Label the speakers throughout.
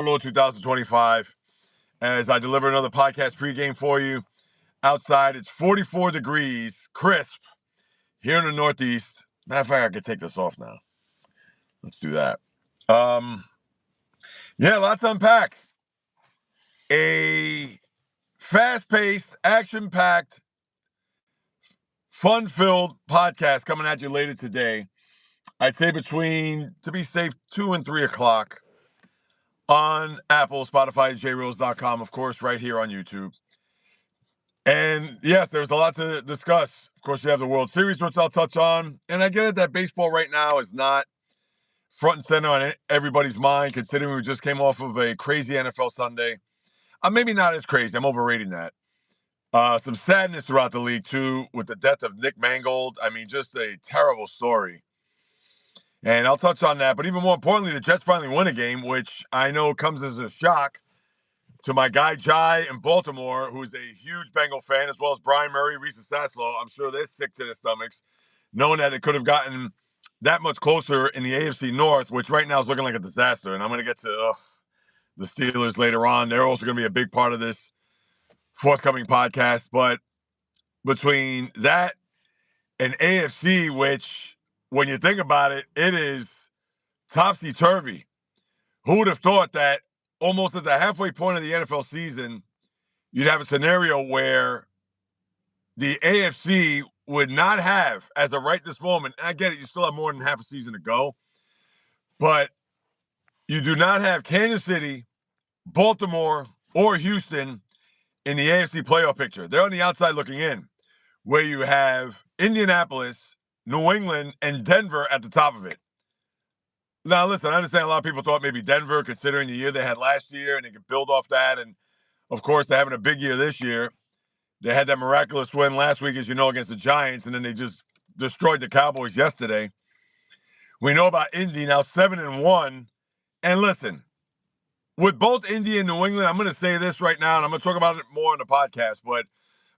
Speaker 1: Lord 2025 as I deliver another podcast pregame for you. Outside, it's 44 degrees, crisp here in the Northeast. Matter of fact, I could take this off now. Let's do that. Yeah, lots to unpack. A fast-paced, action-packed, fun-filled podcast coming at you later today. I'd say between, to be safe, 2 and 3 o'clock on Apple, Spotify, JAYREELZ.com, of course, right here on YouTube. And yes, there's a lot to discuss. Of course, you have the World Series, which I'll touch on. And I get it that baseball right now is not front and center on everybody's mind, considering we just came off of a crazy NFL Sunday. Maybe not as crazy. I'm overrating that. Some sadness throughout the league, too, with the death of Nick Mangold. I mean, just a terrible story. And I'll touch on that. But even more importantly, the Jets finally won a game, which I know comes as a shock to my guy Jai in Baltimore, who's a huge Bengal fan, as well as Brian Murray, Reese Saslow. I'm sure they're sick to their stomachs, knowing that it could have gotten that much closer in the AFC North, which right now is looking like a disaster. And I'm going to get to the Steelers later on. They're also going to be a big part of this forthcoming podcast. But between that and AFC, which when you think about it, it is topsy-turvy. Who would have thought that almost at the halfway point of the NFL season, you'd have a scenario where the AFC would not have, as of right this moment, and I get it, you still have more than half a season to go, but you do not have Kansas City, Baltimore, or Houston in the AFC playoff picture. They're on the outside looking in, where you have Indianapolis, New England, and Denver at the top of it. Now, listen, I understand a lot of people thought maybe Denver, considering the year they had last year, and they could build off that. And, of course, they're having a big year this year. They had that miraculous win last week, as you know, against the Giants, and then they just destroyed the Cowboys yesterday. We know about Indy now 7-1. And listen, with both Indy and New England, I'm going to say this right now, and I'm going to talk about it more on the podcast, but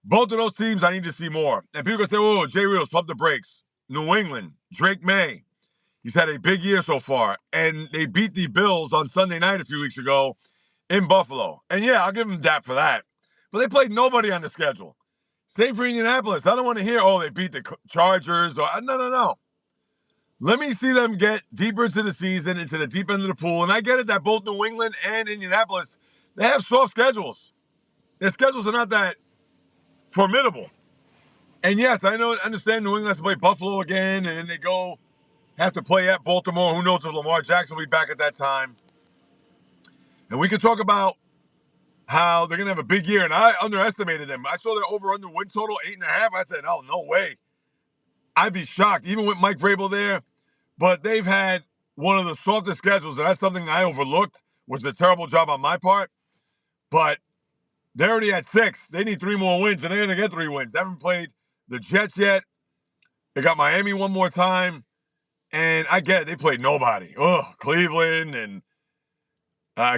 Speaker 1: both of those teams I need to see more. And people can say, oh, JAYREELZ, pump the brakes. New England, Drake May. He's had a big year so far, and they beat the Bills on Sunday night a few weeks ago in Buffalo. And yeah, I'll give them that for that. But they played nobody on the schedule. Same for Indianapolis. I don't want to hear, oh, they beat the Chargers. Or no. Let me see them get deeper into the season, into the deep end of the pool. And I get it that both New England and Indianapolis, they have soft schedules. Their schedules are not that formidable. And yes, I understand New England has to play Buffalo again, and then they have to play at Baltimore. Who knows if Lamar Jackson will be back at that time. And we can talk about how they're going to have a big year. And I underestimated them. I saw their over-under win total, 8.5. I said, oh, no way. I'd be shocked, even with Mike Vrabel there. But they've had one of the softest schedules, and that's something I overlooked, which is a terrible job on my part. But they're already at 6. They need 3 more wins, and they're going to get 3 wins. They haven't played the Jets yet. They got Miami one more time. And I get it. They played nobody. Oh, Cleveland and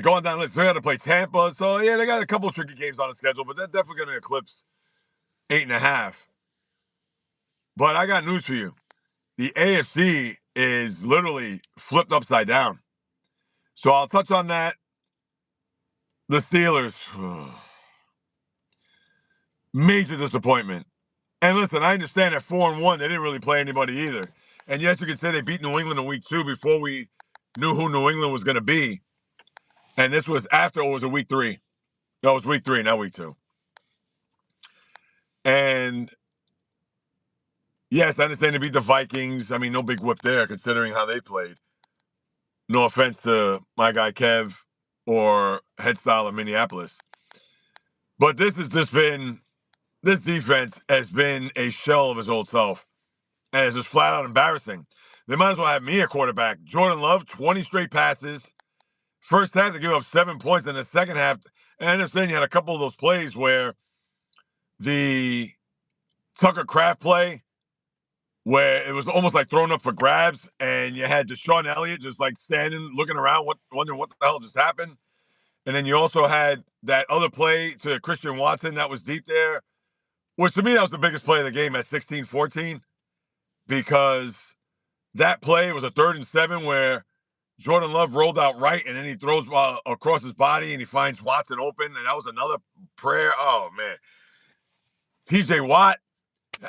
Speaker 1: going down the list. They got to play Tampa. So, yeah, they got a couple of tricky games on the schedule, but they're definitely going to eclipse 8.5. But I got news for you. The AFC is literally flipped upside down. So I'll touch on that. The Steelers. Major disappointment. And listen, I understand at 4-1, they didn't really play anybody either. And yes, you could say they beat New England in week 2 before we knew who New England was going to be. And this was after it was a week 3. No, it was week 3, not week 2. And yes, I understand they beat the Vikings. I mean, no big whip there considering how they played. No offense to my guy Kev or Headstyle in Minneapolis. But this defense has been a shell of his old self. And it's just flat out embarrassing. They might as well have me a quarterback. Jordan Love, 20 straight passes. First half, they give up 7 points. In the second half, and I understand you had a couple of those plays where the Tucker Kraft play, where it was almost like thrown up for grabs, and you had Deshaun Elliott just like standing, looking around, wondering what the hell just happened. And then you also had that other play to Christian Watson that was deep there, which to me, that was the biggest play of the game at 16-14. Because that play was a 3rd and 7 where Jordan Love rolled out right, and then he throws across his body, and he finds Watson open, and that was another prayer. Oh, man. TJ Watt,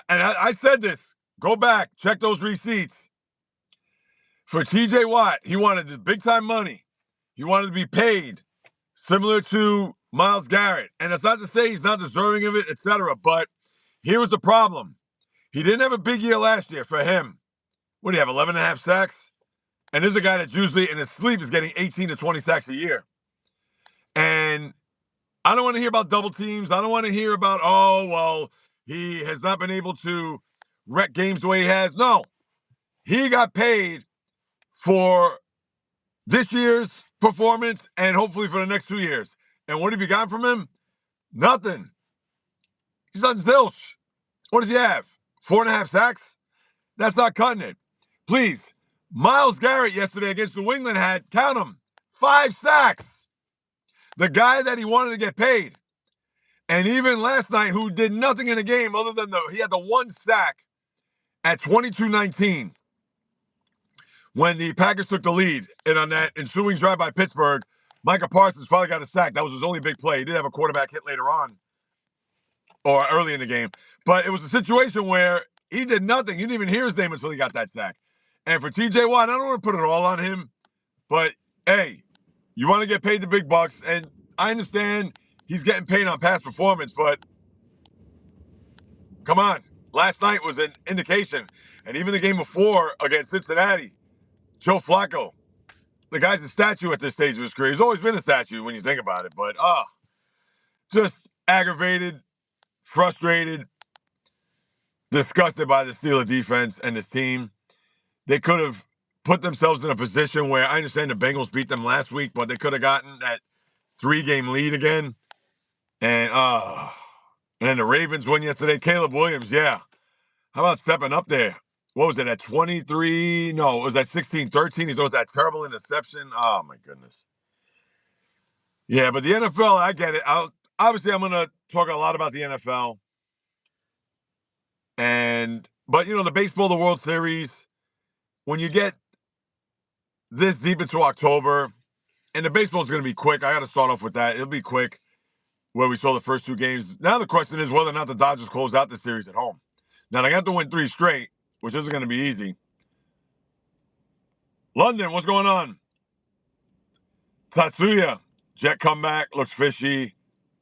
Speaker 1: and I said this, go back, check those receipts. For TJ Watt, he wanted this big-time money. He wanted to be paid similar to Myles Garrett. And it's not to say he's not deserving of it, etc. But here was the problem. He didn't have a big year last year for him. What do you have, 11 and a half sacks? And this is a guy that usually in his sleep is getting 18 to 20 sacks a year. And I don't want to hear about double teams. I don't want to hear about, oh, well, he has not been able to wreck games the way he has. No, he got paid for this year's performance and hopefully for the next 2 years. And what have you got from him? Nothing. He's on zilch. What does he have? 4.5 sacks? That's not cutting it. Please. Myles Garrett yesterday against New England had, count them, 5 sacks. The guy that he wanted to get paid. And even last night, who did nothing in the game other than he had the 1 sack at 22-19 when the Packers took the lead. And on that ensuing drive by Pittsburgh, Micah Parsons probably got a sack. That was his only big play. He did have a quarterback hit later on or early in the game. But it was a situation where he did nothing. You didn't even hear his name until he got that sack. And for TJ Watt, I don't want to put it all on him. But, hey, you want to get paid the big bucks. And I understand he's getting paid on past performance. But, come on. Last night was an indication. And even the game before against Cincinnati, Joe Flacco, the guy's a statue at this stage of his career. He's always been a statue when you think about it. But, just aggravated, frustrated, disgusted by the Steelers defense and his team. They could have put themselves in a position where I understand the Bengals beat them last week, but they could have gotten that 3-game lead again. And then the Ravens won yesterday. Caleb Williams, yeah. How about stepping up there? What was it, at 23? No, it was at 16-13. He throws that terrible interception. Oh, my goodness. Yeah, but the NFL, I get it. Obviously, I'm going to talk a lot about the NFL. But, the baseball, the World Series, when you get this deep into October, and the baseball is going to be quick. I got to start off with that. It'll be quick where we saw the first 2 games. Now the question is whether or not the Dodgers close out the series at home. Now they have to win 3 straight, which isn't going to be easy. London, what's going on? Tatsuya, Jet comeback, looks fishy.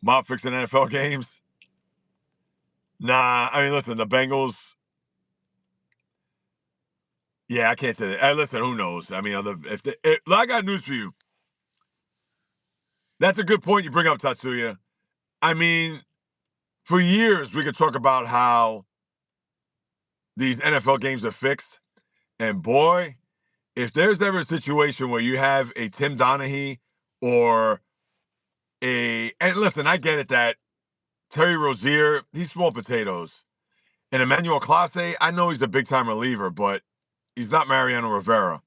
Speaker 1: Mob fixing NFL games. Nah, I mean, listen, the Bengals. Yeah, I can't say that. Hey, listen, who knows? I mean, I got news for you. That's a good point you bring up, Tatsuya. I mean, for years, we could talk about how these NFL games are fixed. And boy, if there's ever a situation where you have a Tim Donaghy or and listen, I get it that Terry Rozier, he's small potatoes. And Emmanuel Clase, I know he's a big-time reliever, but he's not Mariano Rivera.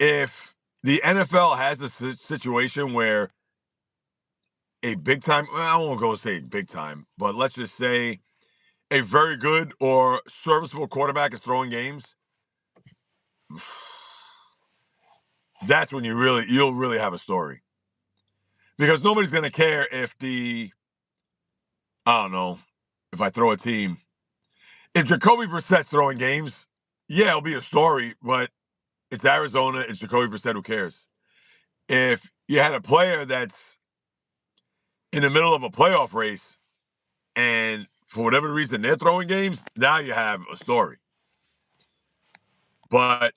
Speaker 1: If the NFL has a situation where a big-time, I won't go say big-time, but let's just say a very good or serviceable quarterback is throwing games, that's when you'll really have a story. Because nobody's going to care if I don't know, if I throw a team. If Jacoby Brissett's throwing games, yeah, it'll be a story, but it's Arizona, it's Jacoby Brissett, who cares? If you had a player that's in the middle of a playoff race and for whatever reason they're throwing games, now you have a story. But,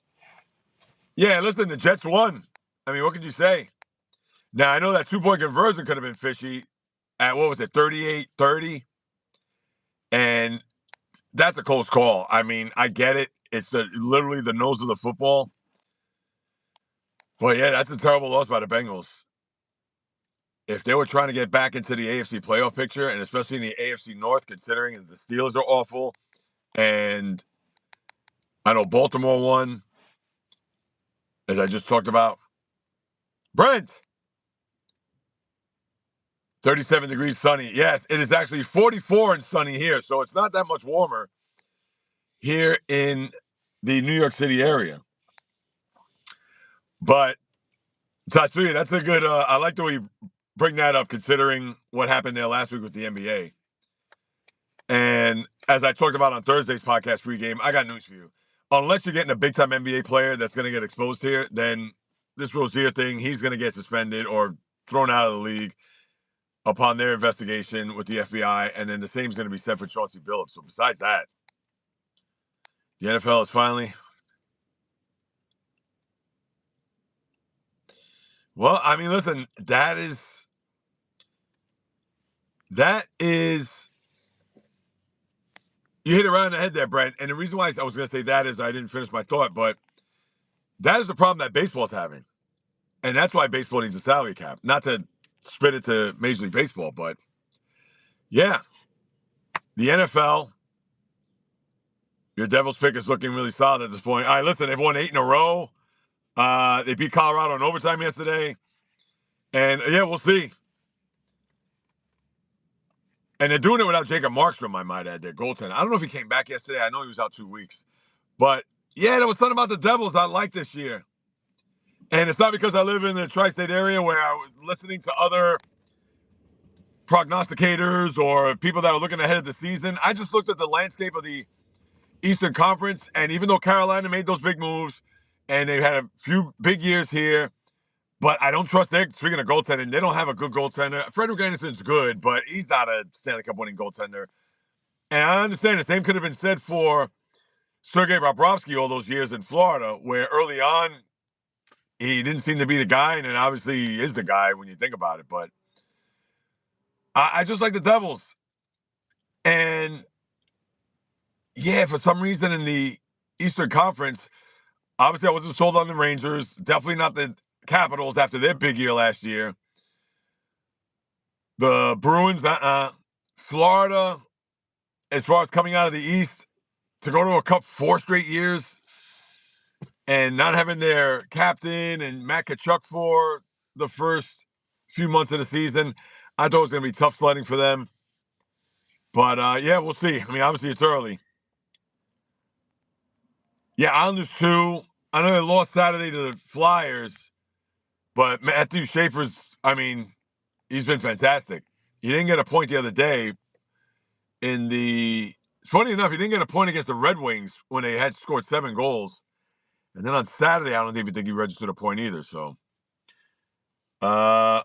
Speaker 1: yeah, listen, the Jets won. I mean, what could you say? Now, I know that 2-point conversion could have been fishy at, 38-30? And that's a close call. I mean, I get it. It's literally the nose of the football. But, yeah, that's a terrible loss by the Bengals. If they were trying to get back into the AFC playoff picture, and especially in the AFC North, considering the Steelers are awful, and I know Baltimore won, as I just talked about. Brent, 37 degrees sunny. Yes, it is actually 44 and sunny here, so it's not that much warmer here in the New York City area. But Tatsuya, that's a good. I like the way you bring that up, considering what happened there last week with the NBA. And as I talked about on Thursday's podcast pregame, I got news for you. Unless you're getting a big time NBA player that's going to get exposed here, then this Rozier thing, he's going to get suspended or thrown out of the league upon their investigation with the FBI. And then the same is going to be said for Chauncey Billups. So besides that, the NFL is finally. Well, I mean, listen, that is you hit it right on the head there, Brent. And the reason why I was going to say that is I didn't finish my thought, but that is the problem that baseball's having. And that's why baseball needs a salary cap. Not to spin it to Major League Baseball, but yeah, the NFL, your Devil's pick is looking really solid at this point. All right, listen, they've won 8 in a row. They beat Colorado in overtime yesterday. And yeah, we'll see. And they're doing it without Jacob Markstrom, I might add, their goaltender. I don't know if he came back yesterday. I know he was out 2 weeks. But yeah, there was something about the Devils I like this year. And it's not because I live in the tri-state area where I was listening to other prognosticators or people that were looking ahead of the season. I just looked at the landscape of the Eastern Conference, and even though Carolina made those big moves and they've had a few big years here, but I don't trust their, speaking of goaltending, they don't have a good goaltender. Frederick Anderson's good, but he's not a Stanley Cup winning goaltender. And I understand the same could have been said for Sergei Bobrovsky all those years in Florida, where early on he didn't seem to be the guy, and then obviously he is the guy when you think about it. But I just like the Devils. And yeah, for some reason in the Eastern Conference, obviously I wasn't sold on the Rangers. Definitely not the Capitals after their big year last year. The Bruins, Florida, as far as coming out of the East, to go to a cup 4 straight years and not having their captain and Matt Tkachuk for the first few months of the season, I thought it was going to be tough sledding for them. But yeah, we'll see. I mean, obviously it's early. Yeah, Islanders too. I know they lost Saturday to the Flyers, but Matthew Schaefer's, I mean, he's been fantastic. He didn't get a point the other day it's funny enough, he didn't get a point against the Red Wings when they had scored 7 goals. And then on Saturday, I don't even think he registered a point either. So, still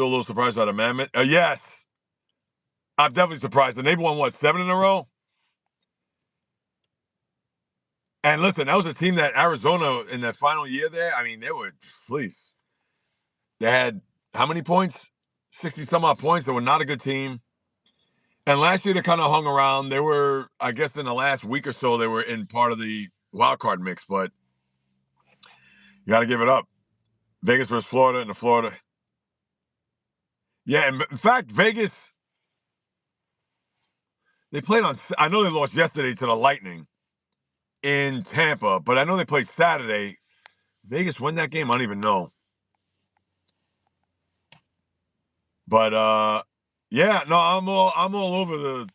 Speaker 1: a little surprised by the Mammoth. Yes, I'm definitely surprised. And they've won, what, 7 in a row? And listen, that was a team that Arizona in that final year there, I mean, they were, please. They had how many points? 60 some odd points. They were not a good team. And last year they kind of hung around. They were, I guess, in the last week or so, they were in part of the wild card mix, but you got to give it up. Vegas versus Florida and the Florida. Yeah, and in fact, Vegas, they played on, I know they lost yesterday to the Lightning in Tampa, but I know they played Saturday. Vegas won that game? I don't even know. But yeah, no, I'm all over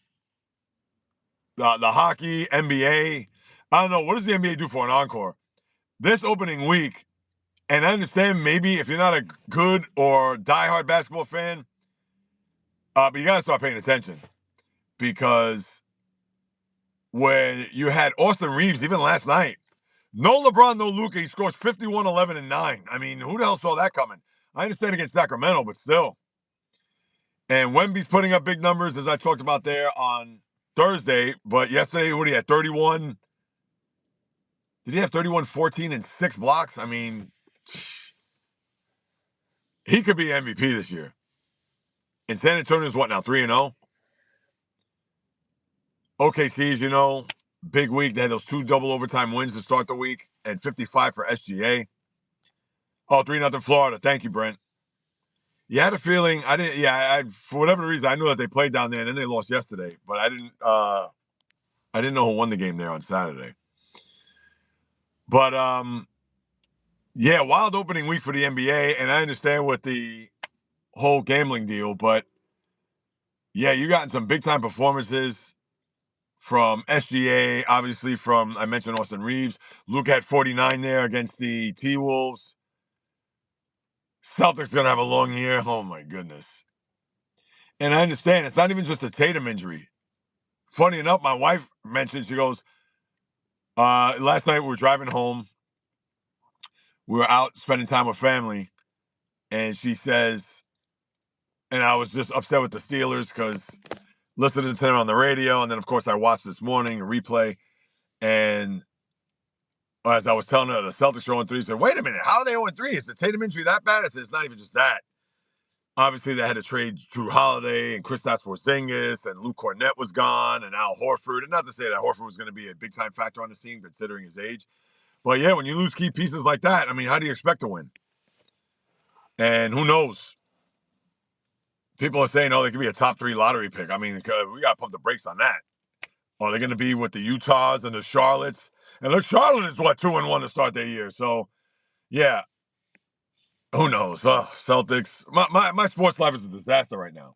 Speaker 1: the hockey, NBA. I don't know. What does the NBA do for an encore? This opening week, and I understand maybe if you're not a good or diehard basketball fan, but you got to start paying attention because when you had Austin Reeves, even last night, no LeBron, no Luka, he scores 51, 11, and 9. I mean, who the hell saw that coming? I understand against Sacramento, but still. And Wemby's putting up big numbers, as I talked about there on Thursday. But yesterday, what did he have? 31? Did he have 31, 14, and 6 blocks? I mean, he could be MVP this year. And San Antonio's what now, 3-0? OKC's, big week. They had those 2 double overtime wins to start the week and 55 for SGA. Oh, 3-0 Florida. Thank you, Brent. You had a feeling I didn't. Yeah, for whatever reason, I knew that they played down there, and then they lost yesterday. But I didn't know who won the game there on Saturday. But yeah, wild opening week for the NBA, and I understand with the whole gambling deal, but yeah, you gotten some big time performances from SGA, obviously from, I mentioned Austin Reeves. Luke had 49 there against the T-Wolves. Celtics going to have a long year. Oh, my goodness. And I understand it's not even just a Tatum injury. Funny enough, my wife mentioned, she goes, last night we were driving home. We were out spending time with family. And she says, and I was just upset with the Steelers because listening to them on the radio. And then, of course, I watched this morning a replay. And as I was telling her, the Celtics are 0-3, she said, wait a minute, how are they 0-3? Is the Tatum injury that bad? I said, it's not even just that. Obviously, they had to trade Drew Holiday and Kristaps Porzingis, and Luke Cornett was gone, and Al Horford. And not to say that Horford was going to be a big-time factor on the team, considering his age. But, yeah, when you lose key pieces like that, I mean, how do you expect to win? And who knows? People are saying, oh, they could be a top 3 lottery pick. I mean, we got to pump the brakes on that. Are they going to be with the Utahs and the Charlottes? And look, Charlotte is, 2-1 to start their year. So, yeah, who knows? Celtics. My sports life is a disaster right now.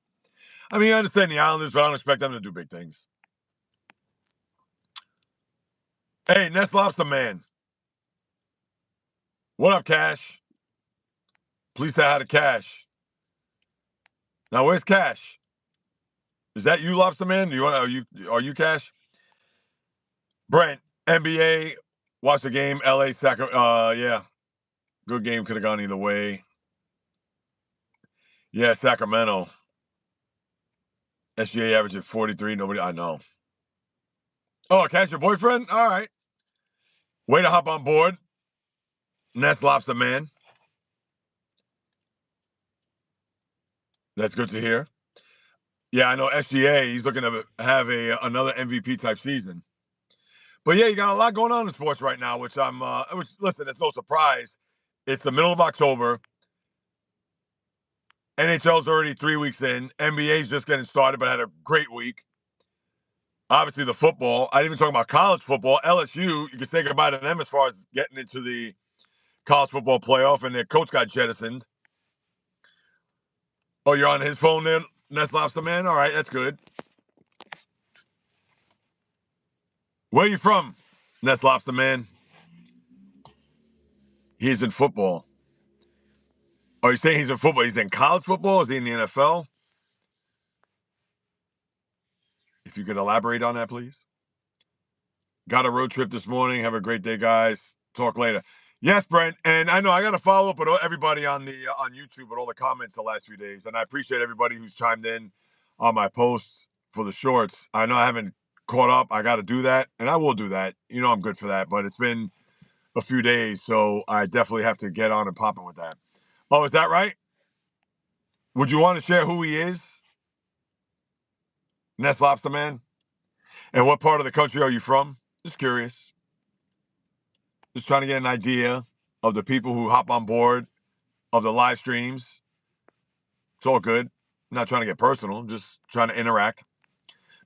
Speaker 1: I mean, I understand the Islanders, but I don't expect them to do big things. Hey, Nest Lobster Man. What up, Cash? Please say hi to Cash. Now, where's Cash? Is that you, Lobster Man? Are you Cash? Brent, NBA, watch the game. LA, Sacramento. Yeah, good game. Could have gone either way. Yeah, Sacramento. SGA averaging 43. Nobody, I know. Oh, Cash, your boyfriend? All right. Way to hop on board. Nest Lobster Man. That's good to hear. Yeah, I know SGA. He's looking to have another MVP type season. But yeah, you got a lot going on in sports right now, which listen, it's no surprise. It's the middle of October. NHL's already 3 weeks in. NBA's just getting started, but had a great week. Obviously, the football. I didn't even talk about college football. LSU, you can say goodbye to them as far as getting into the college football playoff, and their coach got jettisoned. Oh, you're on his phone there, Nest Lobster Man? All right, that's good. Where are you from, Nest Lobster Man? He's in football. Oh, you're saying he's in football? He's in college football? Is he in the NFL? If you could elaborate on that, please. Got a road trip this morning. Have a great day, guys. Talk later. Yes, Brent. And I know I got to follow up with everybody on YouTube with all the comments the last few days. And I appreciate everybody who's chimed in on my posts for the shorts. I know I haven't caught up. I got to do that, and I will do that. You know I'm good for that. But it's been a few days, so I definitely have to get on and popping with that. Oh, is that right? Would you want to share who he is, Nest Lobster Man? And what part of the country are you from? Just curious. Just trying to get an idea of the people who hop on board of the live streams. It's all good. I'm not trying to get personal. I'm just trying to interact.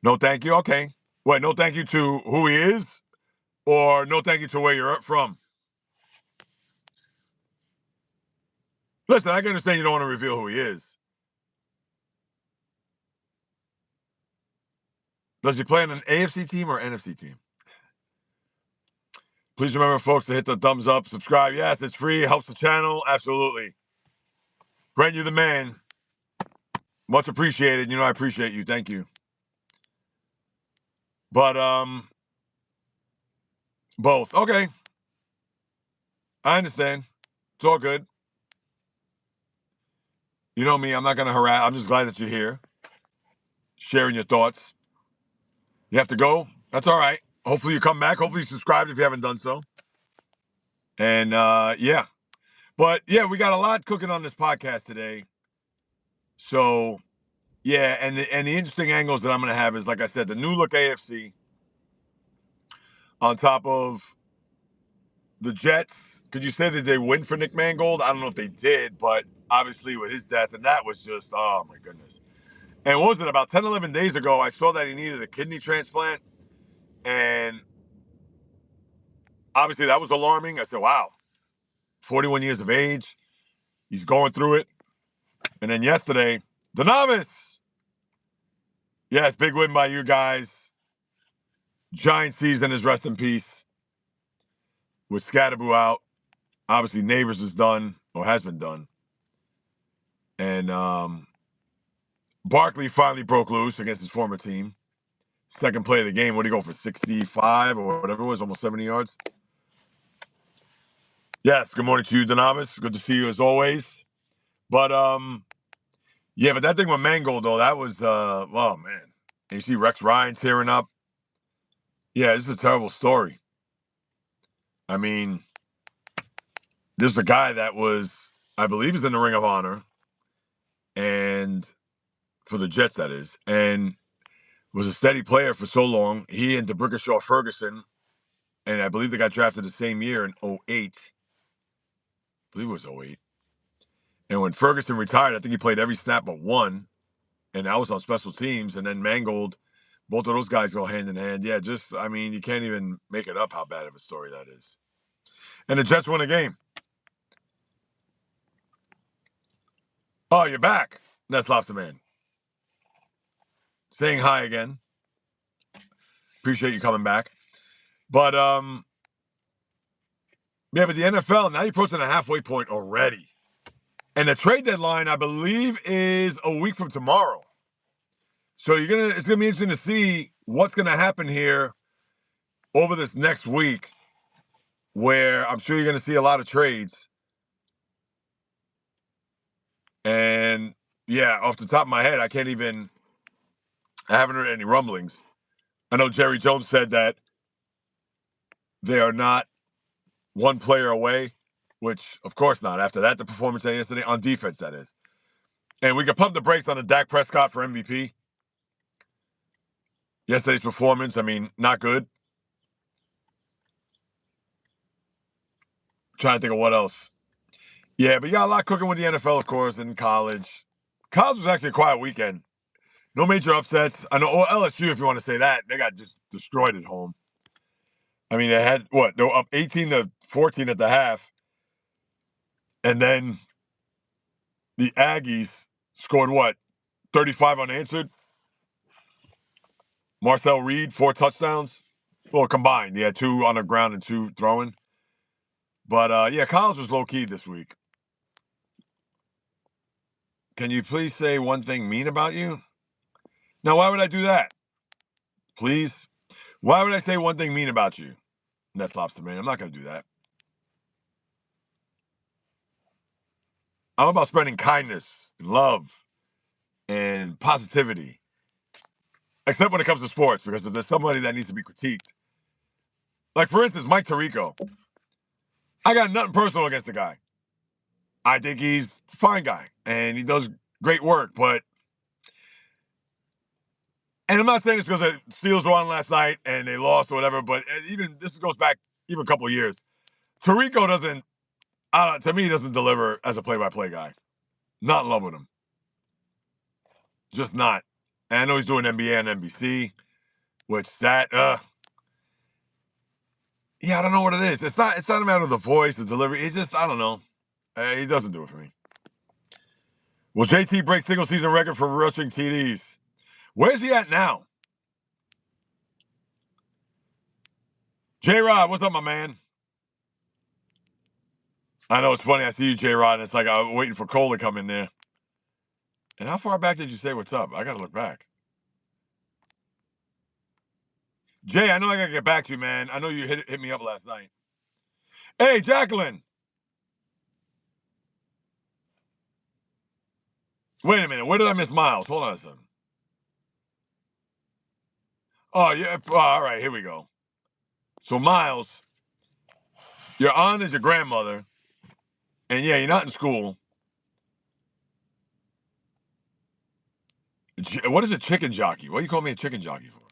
Speaker 1: No thank you. Okay. Wait, no thank you to who he is, or no thank you to where you're from? Listen, I can understand you don't want to reveal who he is. Does he play on an AFC team or NFC team? Please remember, folks, to hit the thumbs up, subscribe. Yes, it's free. It helps the channel. Absolutely. Brent, you're the man. Much appreciated. You know I appreciate you. Thank you. But both. Okay. I understand. It's all good. You know me, I'm not gonna harass. I'm just glad that you're here, sharing your thoughts. You have to go. That's all right. Hopefully you come back. Hopefully you subscribe if you haven't done so. And yeah. But yeah, we got a lot cooking on this podcast today. So yeah, and the interesting angles that I'm gonna have is, like I said, the new look AFC on top of the Jets. Could you say that they win for Nick Mangold? I don't know if they did, but obviously with his death, and that was just, oh my goodness. And what was it, about 10, 11 days ago, I saw that he needed a kidney transplant. And obviously that was alarming. I said, wow, 41 years of age. He's going through it. And then yesterday, the novice. Yes, big win by you guys. Giant season is rest in peace. With Scatterboo out, obviously Neighbors is done or has been done, and Barkley finally broke loose against his former team. Second play of the game. What did he go for? 65 or whatever it was, almost 70 yards. Yes. Good morning to you, Donavis. Good to see you as always. But yeah, but that thing with Mangold though, that was oh man. And you see Rex Ryan tearing up. Yeah, this is a terrible story. I mean, this is a guy that was, I believe, is in the Ring of Honor, and for the Jets, that is, and was a steady player for so long. He and DeBrickashaw Ferguson, and I believe they got drafted the same year in '08. I believe it was '08. And when Ferguson retired, I think he played every snap but one, and that was on special teams. And then Mangold, both of those guys go hand in hand. Yeah, just, I mean, you can't even make it up how bad of a story that is. And the Jets won a game. Oh, you're back. That's Lobster Man. Saying hi again. Appreciate you coming back. But yeah, but the NFL, now you're approaching a halfway point already. And the trade deadline, I believe, is a week from tomorrow. So it's gonna be interesting to see what's gonna happen here over this next week, where I'm sure you're gonna see a lot of trades. And yeah, off the top of my head, I haven't heard any rumblings. I know Jerry Jones said that they are not one player away, which of course not. After that, the performance yesterday on defense, that is. And we can pump the brakes on the Dak Prescott for MVP. Yesterday's performance, I mean, not good. Trying to think of what else. Yeah, but you got a lot cooking with the NFL, of course, and college. College was actually a quiet weekend. No major upsets. I know LSU, if you want to say that, they got just destroyed at home. I mean, they had what? They were up 18-14 at the half, and then the Aggies scored what? 35 unanswered. Marcel Reed, 4 touchdowns. Well, combined, he had 2 on the ground and 2 throwing. But yeah, college was low key this week. Can you please say one thing mean about you? Now, why would I do that? Please? Why would I say one thing mean about you? That's Lobster Man. I'm not going to do that. I'm about spreading kindness and love and positivity. Except when it comes to sports, because if there's somebody that needs to be critiqued, like for instance, Mike Tirico, I got nothing personal against the guy. I think he's a fine guy and he does great work, and I'm not saying this because the Steelers were on last night and they lost or whatever, but even this goes back even a couple of years. Tirico doesn't, to me, doesn't deliver as a play-by-play guy. Not in love with him. Just not. And I know he's doing NBA and NBC, which yeah, I don't know what it is. It's not a matter of the voice, the delivery. It's just, I don't know. He doesn't do it for me. Will JT break single season record for rushing TDs? Where's he at now? J-Rod, what's up, my man? I know it's funny. I see you, J-Rod, and it's like I'm waiting for Cole to come in there. And how far back did you say what's up? I got to look back. Jay, I know I got to get back to you, man. I know you hit me up last night. Hey, Jacqueline. Wait a minute. Where did I miss Miles? Hold on a second. Oh, yeah. Oh, all right. Here we go. So, Miles, your aunt is your grandmother. And yeah, you're not in school. What is a chicken jockey? What do you call me a chicken jockey for?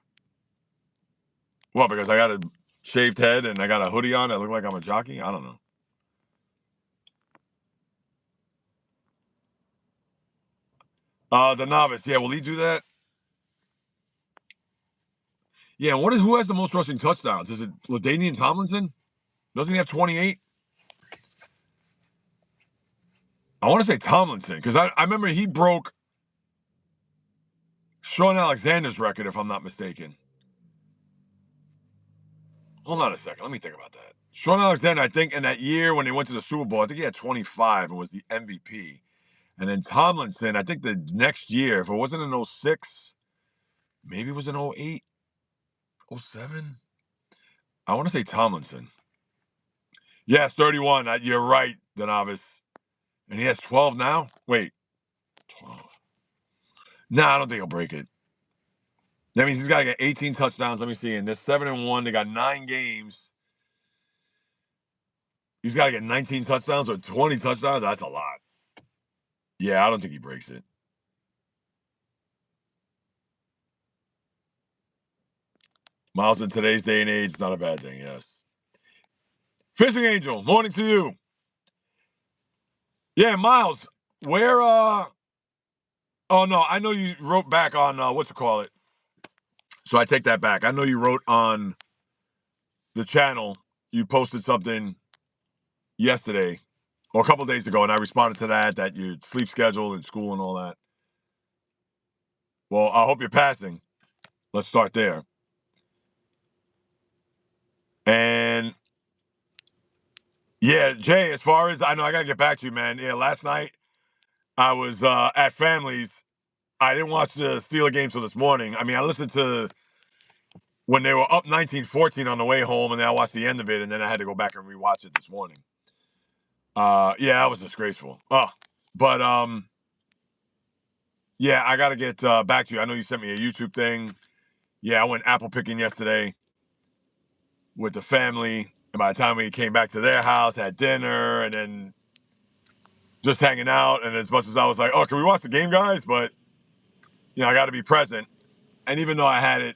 Speaker 1: Well, because I got a shaved head and I got a hoodie on. I look like I'm a jockey. I don't know. The novice. Yeah, will he do that? Yeah. Who has the most rushing touchdowns? Is it LaDainian Tomlinson? Doesn't he have 28? I want to say Tomlinson because I remember he broke Sean Alexander's record, if I'm not mistaken. Hold on a second. Let me think about that. Sean Alexander, I think in that year when they went to the Super Bowl, I think he had 25 and was the MVP. And then Tomlinson, I think the next year, if it wasn't in '06, maybe it was in '08, '07. I want to say Tomlinson. Yes, 31. You're right, Donavis. And he has 12 now? Wait, 12. Nah, I don't think he'll break it. That means he's got to get 18 touchdowns. Let me see. And they're 7-1. They got 9 games. He's got to get 19 touchdowns or 20 touchdowns. That's a lot. Yeah, I don't think he breaks it. Miles, in today's day and age, it's not a bad thing, yes. Fishing Angel, morning to you. Yeah, Miles, where, oh, no, I know you wrote back on, what's it call it? So I take that back. I know you wrote on the channel. You posted something yesterday or a couple days ago, and I responded to that your sleep schedule and school and all that. Well, I hope you're passing. Let's start there. And yeah, Jay, as far as I know, I gotta get back to you, man. Yeah, last night I was at family's. I didn't watch the Steeler game till this morning. I mean, I listened to when they were up 19-14 on the way home, and then I watched the end of it, and then I had to go back and rewatch it this morning. Yeah, that was disgraceful. Oh, but yeah, I gotta get back to you. I know you sent me a YouTube thing. Yeah, I went apple picking yesterday with the family. And by the time we came back to their house, had dinner, and then just hanging out. And as much as I was like, oh, can we watch the game, guys? But, I got to be present. And even though I had it,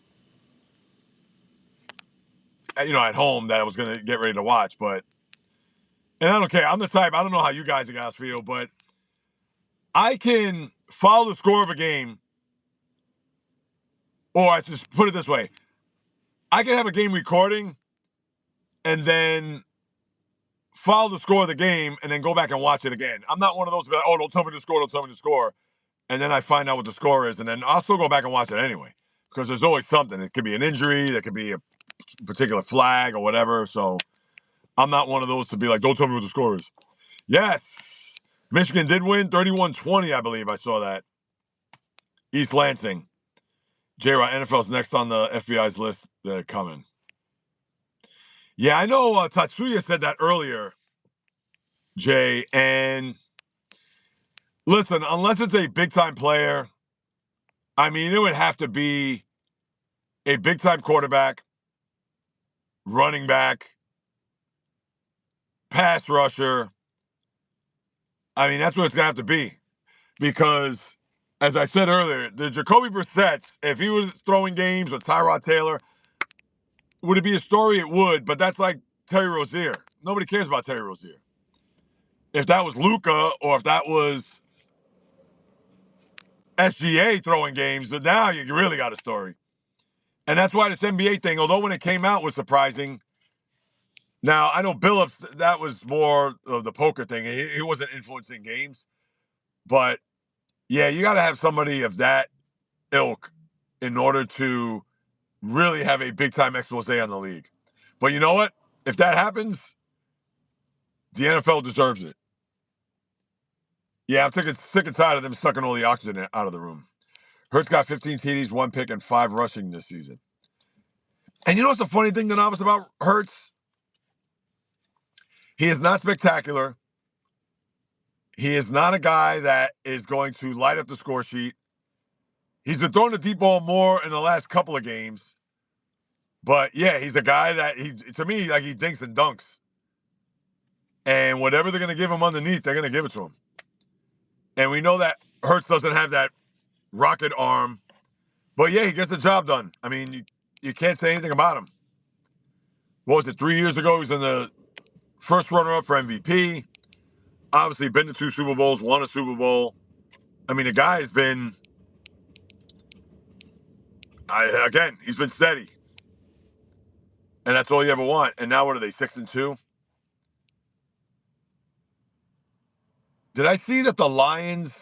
Speaker 1: at home that I was going to get ready to watch, and I don't care. I'm the type, I don't know how you guys feel, but I can follow the score of a game, or I just put it this way. I can have a game recording and then follow the score of the game and then go back and watch it again. I'm not one of those, like, oh, don't tell me the score, don't tell me the score. And then I find out what the score is, and then I'll still go back and watch it anyway, because there's always something. It could be an injury, there could be a particular flag or whatever. So I'm not one of those to be like, don't tell me what the score is. Yes, Michigan did win 31-20, I believe. I saw that. East Lansing. J-Rod, NFL's next on the FBI's list. They're coming. Yeah, I know Tatsuya said that earlier, Jay. And listen, unless it's a big-time player, I mean, it would have to be a big-time quarterback, running back, pass rusher. I mean, that's what it's going to have to be. Because, as I said earlier, the Jacoby Brissett's, if he was throwing games, or Tyrod Taylor, would it be a story? It would, but that's like Terry Rozier. Nobody cares about Terry Rozier. If that was Luka, or if that was SGA throwing games, then now you really got a story. And that's why this NBA thing, although when it came out was surprising. Now, I know Billups, that was more of the poker thing. He wasn't influencing games. But, yeah, you got to have somebody of that ilk in order to really have a big-time expose on the league. But you know what? If that happens, the NFL deserves it. Yeah, I'm sick and tired of them sucking all the oxygen out of the room. Hurts got 15 TDs, 1 pick, and 5 rushing this season. And you know what's the funny thing, Donavis, about Hurts? He is not spectacular. He is not a guy that is going to light up the score sheet. He's been throwing the deep ball more in the last couple of games. But, yeah, he's a guy that, to me, like, he dinks and dunks. And whatever they're going to give him underneath, they're going to give it to him. And we know that Hurts doesn't have that rocket arm. But, yeah, he gets the job done. I mean, you can't say anything about him. What was it, 3 years ago? He was in the first runner-up for MVP. Obviously, been to 2 Super Bowls, won a Super Bowl. I mean, the guy has been, again, he's been steady. And that's all you ever want. And now what are they, 6-2? Did I see that the Lions,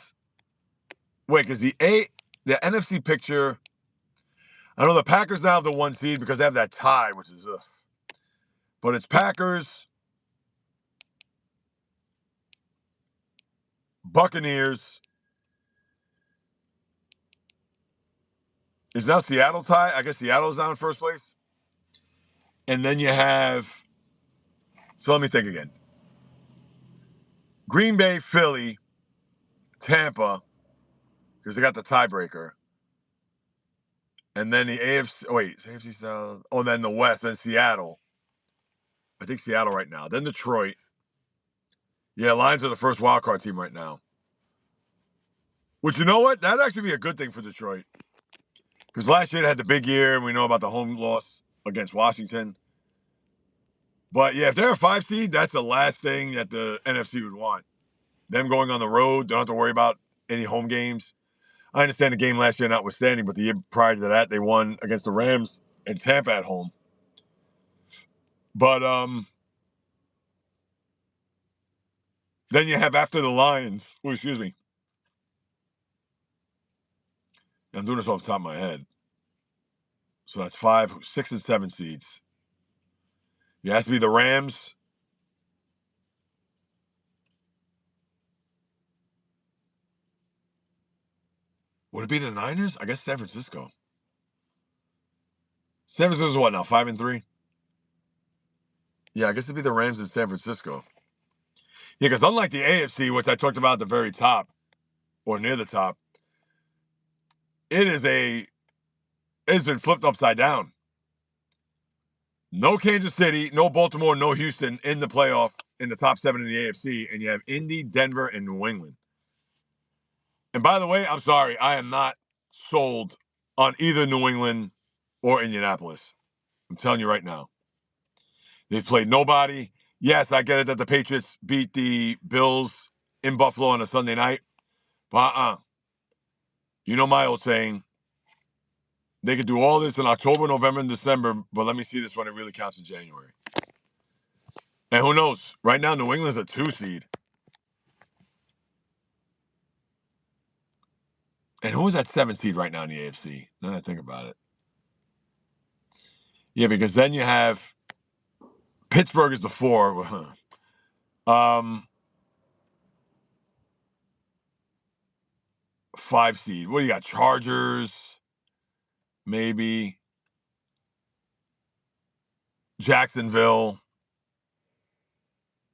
Speaker 1: wait, because the NFC picture, I know the Packers now have the 1 seed because they have that tie, which is, ugh. But it's Packers, Buccaneers. Is now Seattle tied? I guess Seattle's down in first place. And then you have, so let me think again. Green Bay, Philly, Tampa, because they got the tiebreaker. And then the AFC, oh wait, AFC South. Oh, then the West, then Seattle. I think Seattle right now. Then Detroit. Yeah, Lions are the first wild card team right now. Which, you know what? That'd actually be a good thing for Detroit. Because last year they had the big year, and we know about the home loss against Washington. But yeah, if they're a 5 seed, that's the last thing that the NFC would want. Them going on the road, don't have to worry about any home games. I understand the game last year notwithstanding, but the year prior to that, they won against the Rams and Tampa at home. But then you have after the Lions. Oh, excuse me. I'm doing this off the top of my head. So that's 5, 6, and 7 seeds. It has to be the Rams. Would it be the Niners? I guess San Francisco. San Francisco's what now? 5 and 3? Yeah, I guess it'd be the Rams in San Francisco. Yeah, because unlike the AFC, which I talked about at the very top or near the top, it's been flipped upside down. No Kansas City, no Baltimore, no Houston in the playoff in the top 7 in the AFC, and you have Indy, Denver, and New England. And by the way, I'm sorry, I am not sold on either New England or Indianapolis. I'm telling you right now. They've played nobody. Yes, I get it that the Patriots beat the Bills in Buffalo on a Sunday night. But you know my old saying, they could do all this in October, November, and December, but let me see this when it really counts in January. And who knows? Right now, New England's a 2 seed. And who is that 7 seed right now in the AFC? Now that I think about it. Yeah, because then you have Pittsburgh is the 4. 5 seed. What do you got? Chargers, maybe. Jacksonville.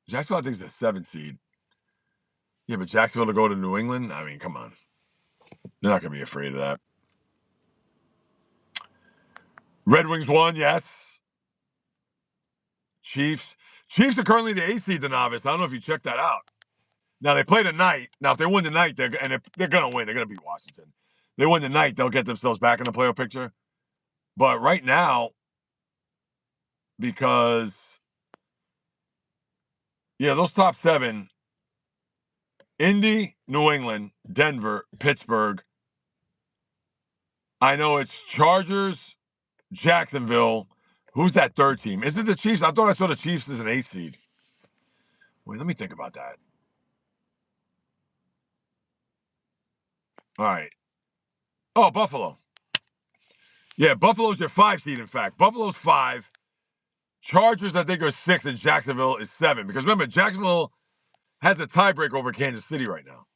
Speaker 1: Jacksonville, I think, is the 7 seed. Yeah, but Jacksonville to go to New England? I mean, come on. They're not going to be afraid of that. Red Wings won, yes. Chiefs. Chiefs are currently the 8 seed, the novice. I don't know if you checked that out. Now, they play tonight. Now, if they win tonight, they're going to win. They're going to beat Washington. They win tonight, they'll get themselves back in the playoff picture. But right now, because, yeah, those top 7, Indy, New England, Denver, Pittsburgh. I know it's Chargers, Jacksonville. Who's that 3rd team? Is it the Chiefs? I thought I saw the Chiefs as an 8 seed. Wait, let me think about that. All right. Oh, Buffalo. Yeah, Buffalo's your 5 seed, in fact. Buffalo's 5. Chargers, I think, are 6, and Jacksonville is 7. Because remember, Jacksonville has a tiebreaker over Kansas City right now.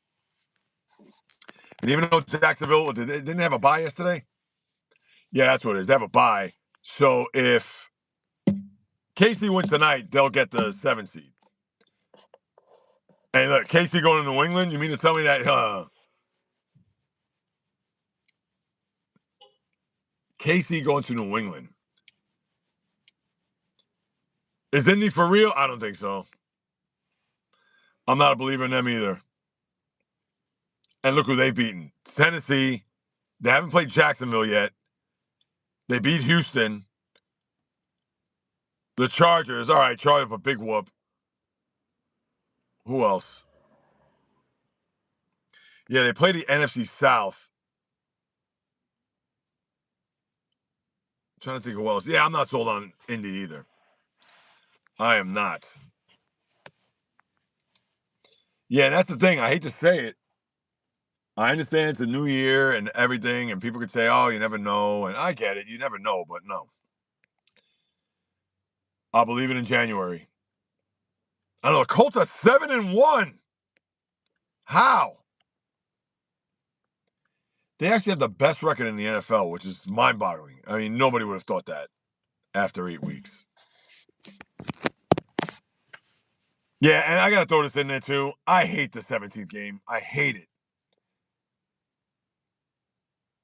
Speaker 1: And even though Jacksonville didn't have a bye yesterday? Yeah, that's what it is. They have a bye. So if KC wins tonight, they'll get the 7 seed. And look, KC going to New England? You mean to tell me that KC going to New England? Is Indy for real? I don't think so. I'm not a believer in them either. And look who they've beaten. Tennessee. They haven't played Jacksonville yet. They beat Houston. The Chargers. All right, Chargers, a big whoop. Who else? Yeah, they play the NFC South. I'm trying to think who else. Yeah, I'm not sold on Indy either. I am not. Yeah, and that's the thing. I hate to say it. I understand it's a new year and everything, and people could say, oh, you never know. And I get it. You never know, but no. I'll believe it in January. I know the Colts are 7-1. How? They actually have the best record in the NFL, which is mind-boggling. I mean, nobody would have thought that after 8 weeks. Yeah, and I got to throw this in there too. I hate the 17th game. I hate it.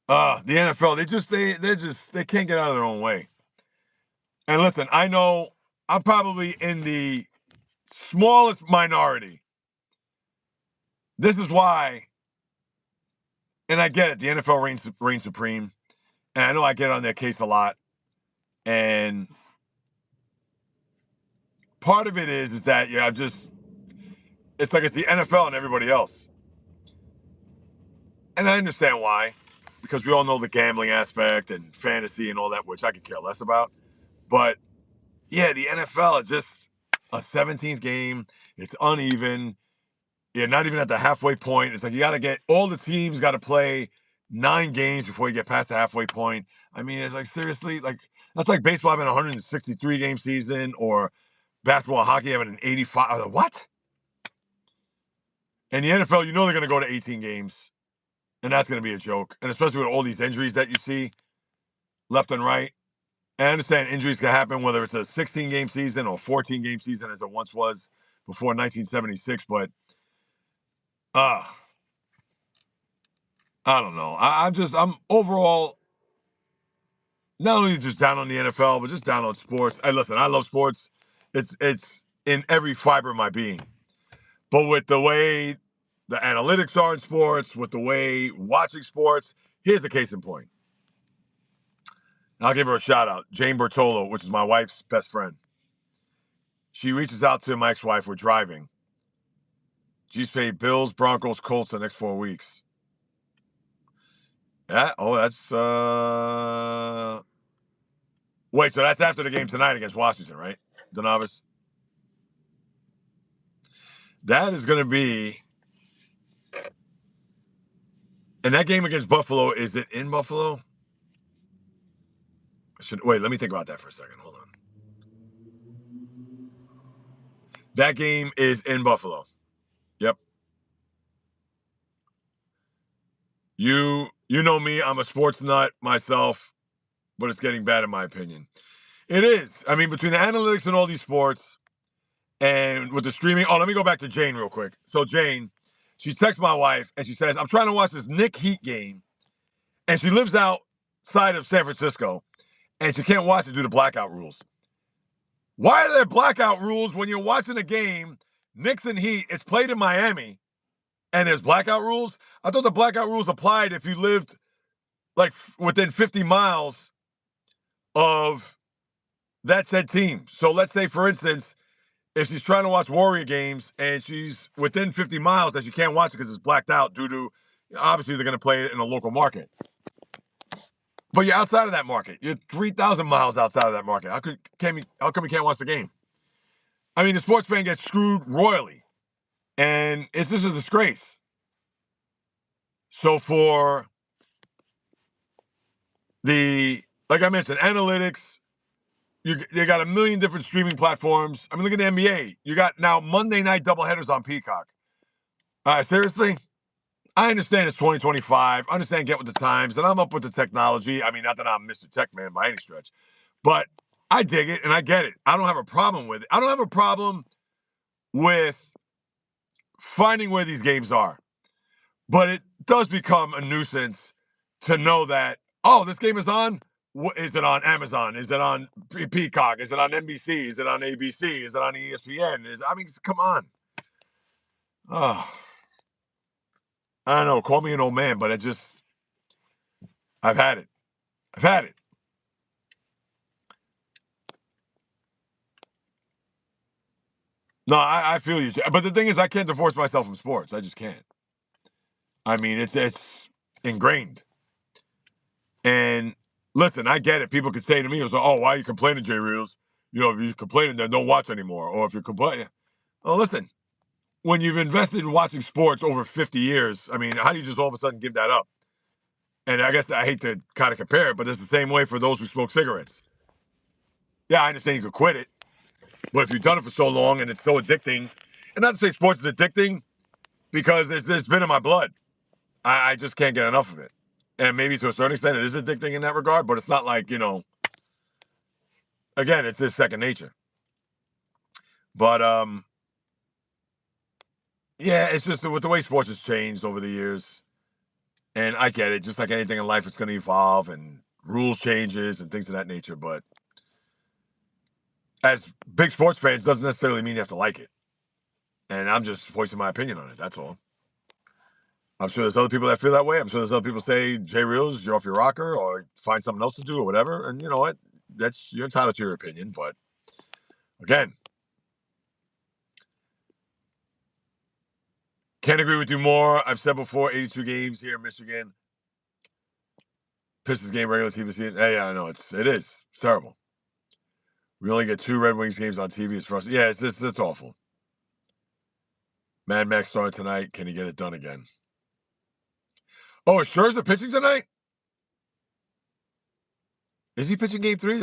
Speaker 1: The NFL, they can't get out of their own way. And listen, I know I'm probably in the smallest minority. This is why, and I get it, the NFL reigns supreme. And I know I get on their case a lot. And part of it is that, yeah, it's like it's the NFL and everybody else. And I understand why, because we all know the gambling aspect and fantasy and all that, which I could care less about. But yeah, the NFL is just a 17th game. It's uneven. You're not even at the halfway point. It's like you got to get all the teams got to play 9 games before you get past the halfway point. I mean, it's like seriously, like that's like baseball having a 163 game season or basketball, hockey having an 85. What? And the NFL, you know they're going to go to 18 games, and that's going to be a joke. And especially with all these injuries that you see left and right. And I understand injuries can happen, whether it's a 16-game season or 14-game season, as it once was before 1976. But I don't know. I'm overall not only just down on the NFL, but just down on sports. Hey, listen, I love sports. It's in every fiber of my being. But with the way the analytics are in sports, with the way watching sports, here's the case in point. I'll give her a shout out. Jane Bertolo, which is my wife's best friend. She reaches out to my ex-wife. We're driving. She's paid Bills, Broncos, Colts the next 4 weeks. Yeah. Oh, that's wait, so that's after the game tonight against Washington, right? Donavis? That is gonna be, and that game against Buffalo, is it in Buffalo? Wait, let me think about that for a second. Hold on. That game is in Buffalo. Yep. You know me, I'm a sports nut myself, but it's getting bad in my opinion. It is. I mean, between the analytics and all these sports and with the streaming. Oh, let me go back to Jane real quick. So Jane, she texts my wife and she says, I'm trying to watch this Knick Heat game. And she lives outside of San Francisco and she can't watch it due to blackout rules. Why are there blackout rules when you're watching a game, Knicks and Heat, it's played in Miami, and there's blackout rules? I thought the blackout rules applied if you lived like within 50 miles of that said team. So let's say, for instance, if she's trying to watch Warrior games and she's within 50 miles that she can't watch it because it's blacked out due to, obviously they're going to play it in a local market. But you're outside of that market. You're 3,000 miles outside of that market. How come you can't watch the game? I mean, the sports fan gets screwed royally. And it's just a disgrace. So for like I mentioned, analytics, you got a million different streaming platforms. I mean, look at the NBA. You got now Monday night doubleheaders on Peacock. Seriously? I understand it's 2025. I understand get with the times, and I'm up with the technology. I mean, not that I'm Mr. Tech Man by any stretch, but I dig it and I get it. I don't have a problem with it. I don't have a problem with finding where these games are, but it does become a nuisance to know that, oh, this game is on. Is it on Amazon? Is it on Peacock? Is it on NBC? Is it on ABC? Is it on ESPN? I mean, come on. Oh, I don't know. Call me an old man, but I've had it. I've had it. No, I feel you. But the thing is, I can't divorce myself from sports. I just can't. I mean, it's ingrained. And listen, I get it. People could say to me, it was like, oh, why are you complaining, JAYREELZ? You know, if you're complaining, then don't watch anymore. Or if you're complaining. Well, listen, when you've invested in watching sports over 50 years, I mean, how do you just all of a sudden give that up? And I guess I hate to kind of compare it, but it's the same way for those who smoke cigarettes. Yeah, I understand you could quit it, But if you've done it for so long and it's so addicting, and not to say sports is addicting, because it's been in my blood. I just can't get enough of it. And maybe to a certain extent it is addicting in that regard, but it's not like, again, it's just second nature. But yeah, it's just with the way sports has changed over the years. And I get it, just like anything in life, it's going to evolve and rules changes and things of that nature. But as big sports fans, doesn't necessarily mean you have to like it. And I'm just voicing my opinion on it. That's all. I'm sure there's other people that feel that way. I'm sure there's other people say, JAYREELZ, you're off your rocker, or find something else to do or whatever. And you know what? You're entitled to your opinion. But again, can't agree with you more. I've said before, 82 games here in Michigan. Pistons game regular TV season. Hey, I know it is. It's terrible. We only get 2 Red Wings games on TV. It's frustrating. Yeah, it's awful. Mad Max started tonight. Can he get it done again? Oh, is Scherzer pitching tonight? Is he pitching game 3?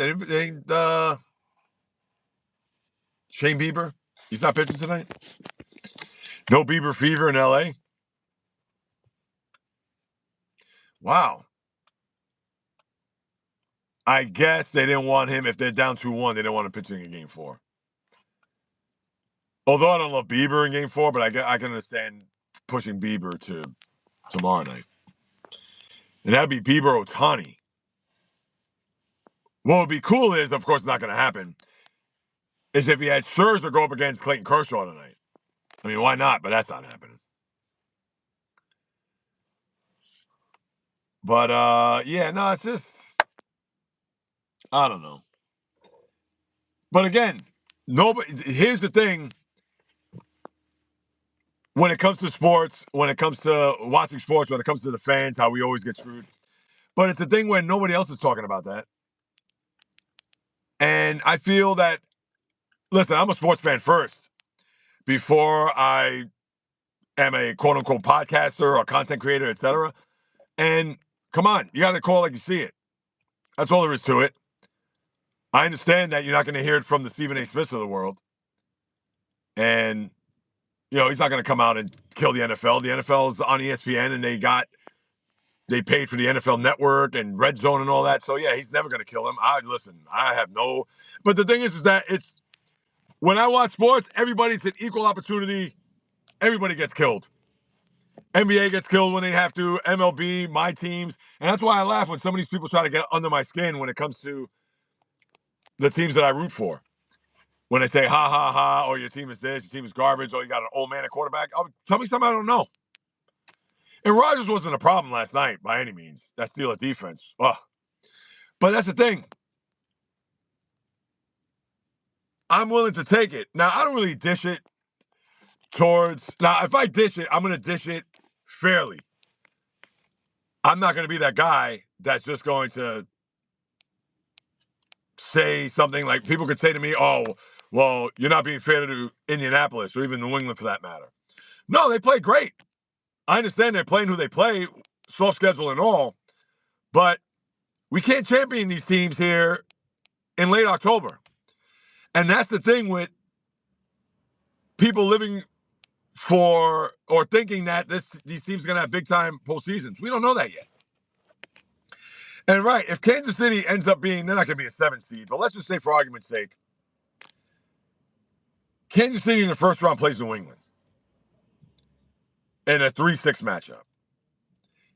Speaker 1: Shane Bieber? He's not pitching tonight? No Bieber fever in LA? Wow. I guess they didn't want him. If they're down 2-1, they didn't want him pitching in game 4. Although I don't love Bieber in game 4, but I can understand pushing Bieber to tomorrow night. And that'd be Bieber Ohtani. What would be cool is, of course, not going to happen, is if he had Scherzer go up against Clayton Kershaw tonight. I mean, why not? But that's not happening. But, yeah, no, it's just, I don't know. But again, here's the thing. When it comes to sports, when it comes to watching sports, when it comes to the fans, how we always get screwed. But it's the thing when nobody else is talking about that. And I feel that, listen, I'm a sports fan first before I am a quote-unquote podcaster or content creator, etc. And come on, you got to call it like you see it. That's all there is to it. I understand that you're not going to hear it from the Stephen A. Smiths of the world. And, he's not going to come out and kill the NFL. The NFL is on ESPN, and they paid for the NFL Network and Red Zone and all that. So, yeah, he's never going to kill him. I have no... But the thing is that when I watch sports, everybody's an equal opportunity. Everybody gets killed. NBA gets killed when they have to. MLB, my teams. And that's why I laugh when some of these people try to get under my skin when it comes to the teams that I root for. When they say, ha, ha, ha, or your team is this, your team is garbage, or you got an old man at quarterback. Tell me something I don't know. And Rodgers wasn't a problem last night by any means. That Steelers defense. Ugh. But that's the thing. I'm willing to take it. Now, I don't really dish it now, if I dish it, I'm going to dish it fairly. I'm not going to be that guy that's just going to say something like, people could say to me, oh, well, you're not being fair to Indianapolis or even New England for that matter. No, they play great. I understand they're playing who they play, soft schedule and all, but we can't champion these teams here in late October. And that's the thing with people living for or thinking that these teams are going to have big-time postseasons. We don't know that yet. And right, if Kansas City ends up being, they're not going to be a 7 seed, but let's just say for argument's sake, Kansas City in the first round plays New England in a 3-6 matchup.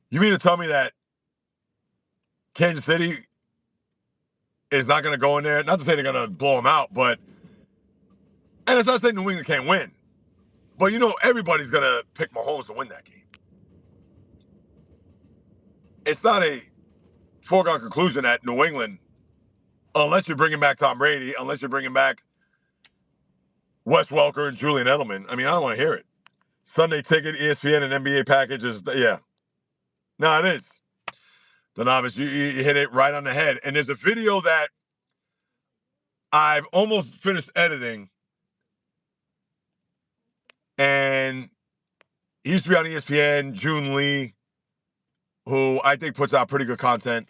Speaker 1: You mean to tell me that Kansas City is not going to go in there? Not to say they're going to blow them out, but, and it's not saying New England can't win, but everybody's going to pick Mahomes to win that game. It's not a foregone conclusion that New England, unless you're bringing back Tom Brady, unless you're bringing back Wes Welker and Julian Edelman, I don't want to hear it. Sunday ticket, ESPN, and NBA package is, yeah. No, it is. The novice, you hit it right on the head. And there's a video that I've almost finished editing, and he used to be on ESPN, June Lee, who I think puts out pretty good content.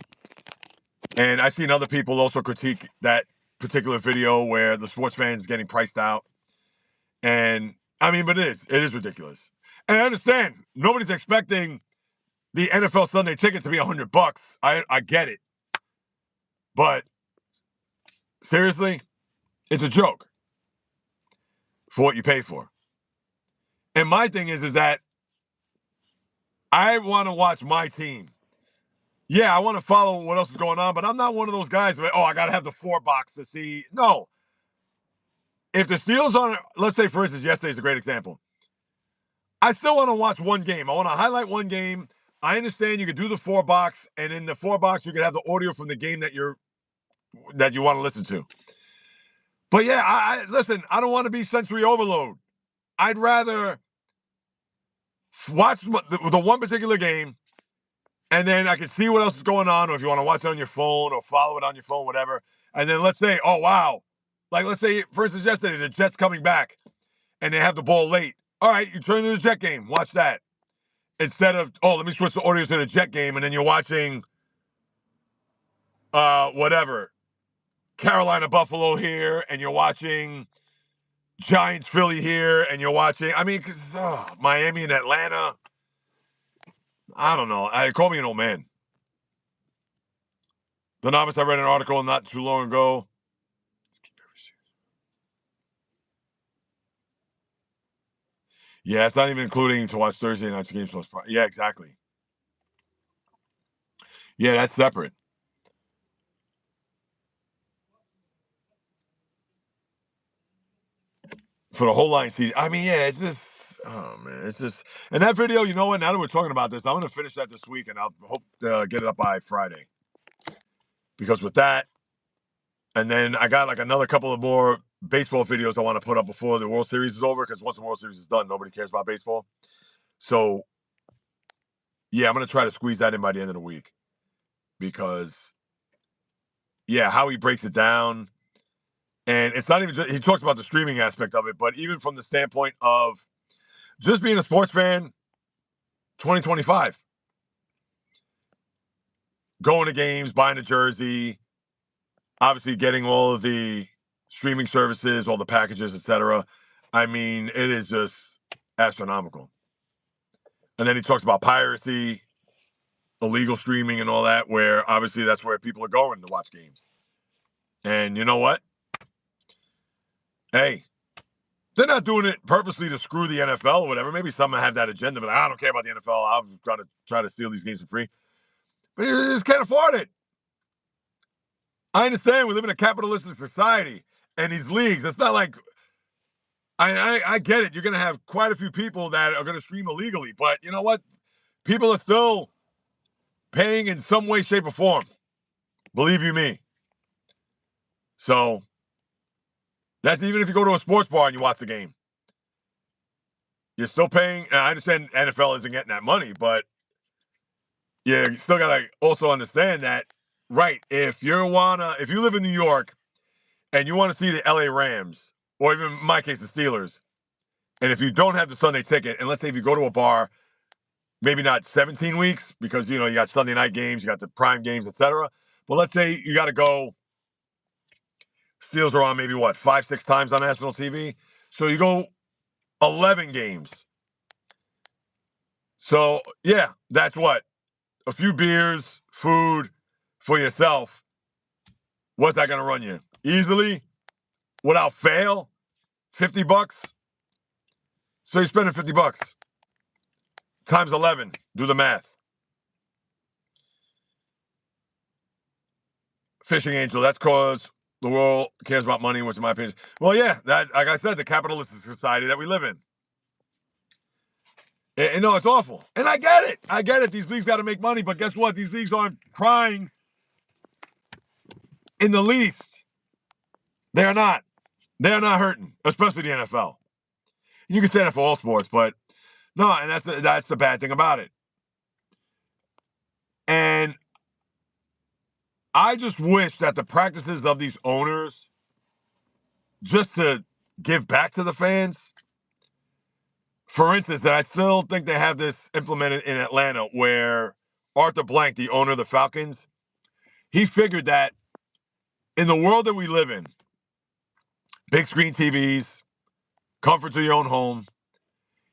Speaker 1: And I've seen other people also critique that particular video where the sports fan is getting priced out. And I mean, but it is ridiculous. And I understand nobody's expecting the NFL Sunday ticket to be $100. I get it. But seriously, it's a joke for what you pay for. And my thing is that I want to watch my team. Yeah, I want to follow what else is going on, but I'm not one of those guys where, I got to have the 4-box to see. No. If the Steelers on, let's say, for instance, yesterday's a great example. I still want to watch one game. I want to highlight one game. I understand you could do the 4-box, and in the 4-box, you could have the audio from the game that you want to listen to. But yeah, listen, I don't want to be sensory overload. I'd rather watch the one particular game, and then I can see what else is going on, or if you want to watch it on your phone or follow it on your phone, whatever. And then let's say, oh, wow. Like, let's say, for instance, yesterday, the Jets coming back, and they have the ball late. All right, you turn to the Jet game. Watch that. Instead of, let me switch the audio to the Jet game, and then you're watching, whatever, Carolina Buffalo here, and you're watching Giants Philly here, and you're watching, I mean, Miami and Atlanta. I don't know. Call me an old man. The Novice, I read an article not too long ago. Yeah, it's not even including to watch Thursday night's games plus Friday. Yeah, exactly. Yeah, that's separate. For the whole line season. I mean, yeah, it's just, oh man, it's just, and that video, you know what? Now that we're talking about this, I'm going to finish that this week, and I'll hope to get it up by Friday. Because with that, and then I got like another couple of more baseball videos I want to put up before the World Series is over, because once the World Series is done, nobody cares about baseball. So, yeah, I'm going to try to squeeze that in by the end of the week. Because, yeah, how he breaks it down. And it's not even just, he talks about the streaming aspect of it, but even from the standpoint of just being a sports fan, 2025. Going to games, buying a jersey, obviously getting all of the streaming services, all the packages, etc. I mean, it is just astronomical. And then he talks about piracy, illegal streaming and all that, where obviously that's where people are going to watch games. And you know what? Hey, they're not doing it purposely to screw the NFL or whatever. Maybe some have that agenda, but I don't care about the NFL. I'm going to try to steal these games for free. But you just can't afford it. I understand we live in a capitalistic society, and these leagues, it's not like, I get it. You're going to have quite a few people that are going to stream illegally, but you know what? People are still paying in some way, shape, or form. Believe you me. So that's even if you go to a sports bar and you watch the game. You're still paying. And I understand NFL isn't getting that money, but yeah, you still got to also understand that, right, if you live in New York and you want to see the LA Rams, or even in my case, the Steelers, and if you don't have the Sunday ticket, and let's say if you go to a bar, maybe not 17 weeks, because, you got Sunday night games, you got the prime games, etc. But let's say you got to go, Steelers are on maybe, 5, 6 times on national TV. So you go 11 games. So, yeah, that's what? A few beers, food for yourself. What's that going to run you? Easily, without fail, $50? So you're spending $50 times 11. Do the math. Fishing Angel, that's cause the world cares about money, which in my opinion. Well, yeah, that, like I said, the capitalistic society that we live in. And no, it's awful. And I get it. I get it. These leagues got to make money, but guess what? These leagues aren't crying in the least. They are not. They are not hurting, especially the NFL. You can say that for all sports, but no, and that's the bad thing about it. And I just wish that the practices of these owners, just to give back to the fans, for instance, that I still think they have this implemented in Atlanta, where Arthur Blank, the owner of the Falcons, he figured that In the world that we live in, big screen TVs, comfort to your own home,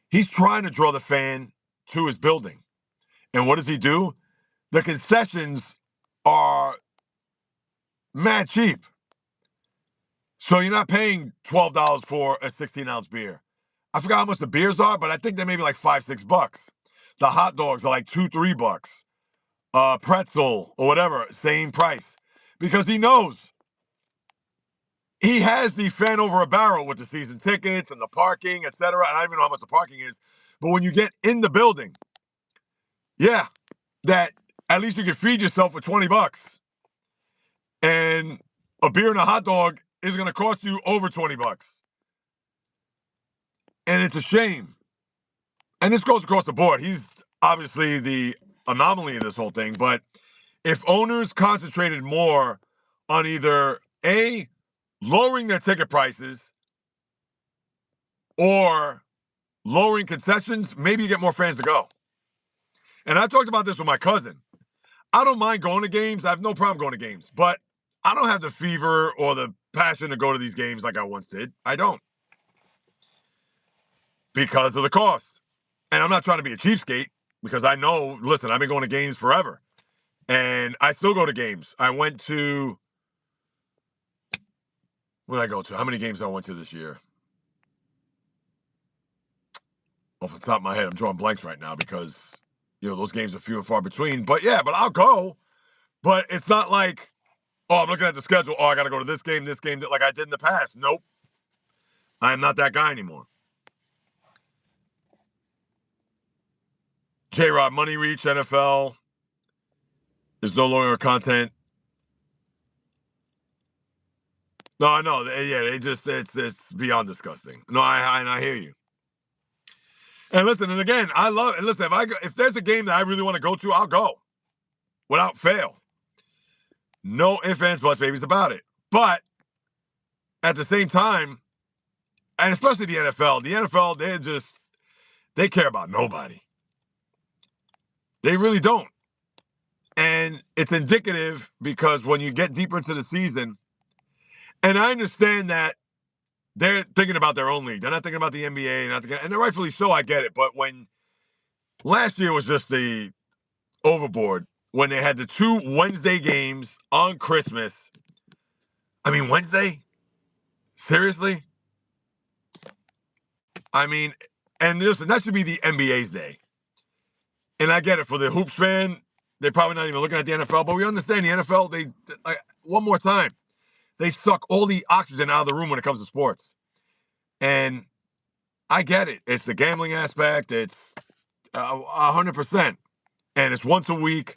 Speaker 1: he's trying to draw the fan to his building. And what does he do? The concessions are mad cheap. So you're not paying $12 for a 16-ounce beer. I forgot how much the beers are, but I think they're maybe like $5, $6. The hot dogs are like $2, $3. Pretzel or whatever, same price. Because he knows he has the fan over a barrel with the season tickets and the parking, etc. And I don't even know how much the parking is. But when you get in the building, yeah, that at least you can feed yourself for $20. And a beer and a hot dog is going to cost you over $20. And it's a shame. And this goes across the board. He's obviously the anomaly in this whole thing. But if owners concentrated more on either A, lowering their ticket prices or lowering concessions, maybe you get more fans to go. And I talked about this with my cousin. I don't mind going to games. I have no problem going to games. But I don't have the fever or the passion to go to these games like I once did. I don't. Because of the cost. And I'm not trying to be a cheapskate because I know, listen, I've been going to games forever. And I still go to games. I went to, what did I go to? How many games I went to this year? Off the top of my head, I'm drawing blanks right now because, those games are few and far between. But yeah, but I'll go. But it's not like, oh, I'm looking at the schedule. Oh, I got to go to this game, like I did in the past. Nope. I am not that guy anymore. J-Rob, Money Reach, NFL is no longer content. No, I know. Yeah, it's beyond disgusting. No, I hear you. And listen, and again, I love it. Listen, if there's a game that I really want to go to, I'll go without fail. No ifs, ands, buts, babies about it. But at the same time, and especially the NFL, they care about nobody. They really don't. And it's indicative because when you get deeper into the season, and I understand that they're thinking about their own league. They're not thinking about the NBA, and rightfully so, I get it. But when last year was just the overboard, when they had the 2 Wednesday games on Christmas. I mean, Wednesday? Seriously? I mean, and listen, that should be the NBA's day. And I get it, for the hoops fan, they're probably not even looking at the NFL, but we understand the NFL, one more time, they suck all the oxygen out of the room when it comes to sports. And I get it. It's the gambling aspect. It's 100%. And it's once a week.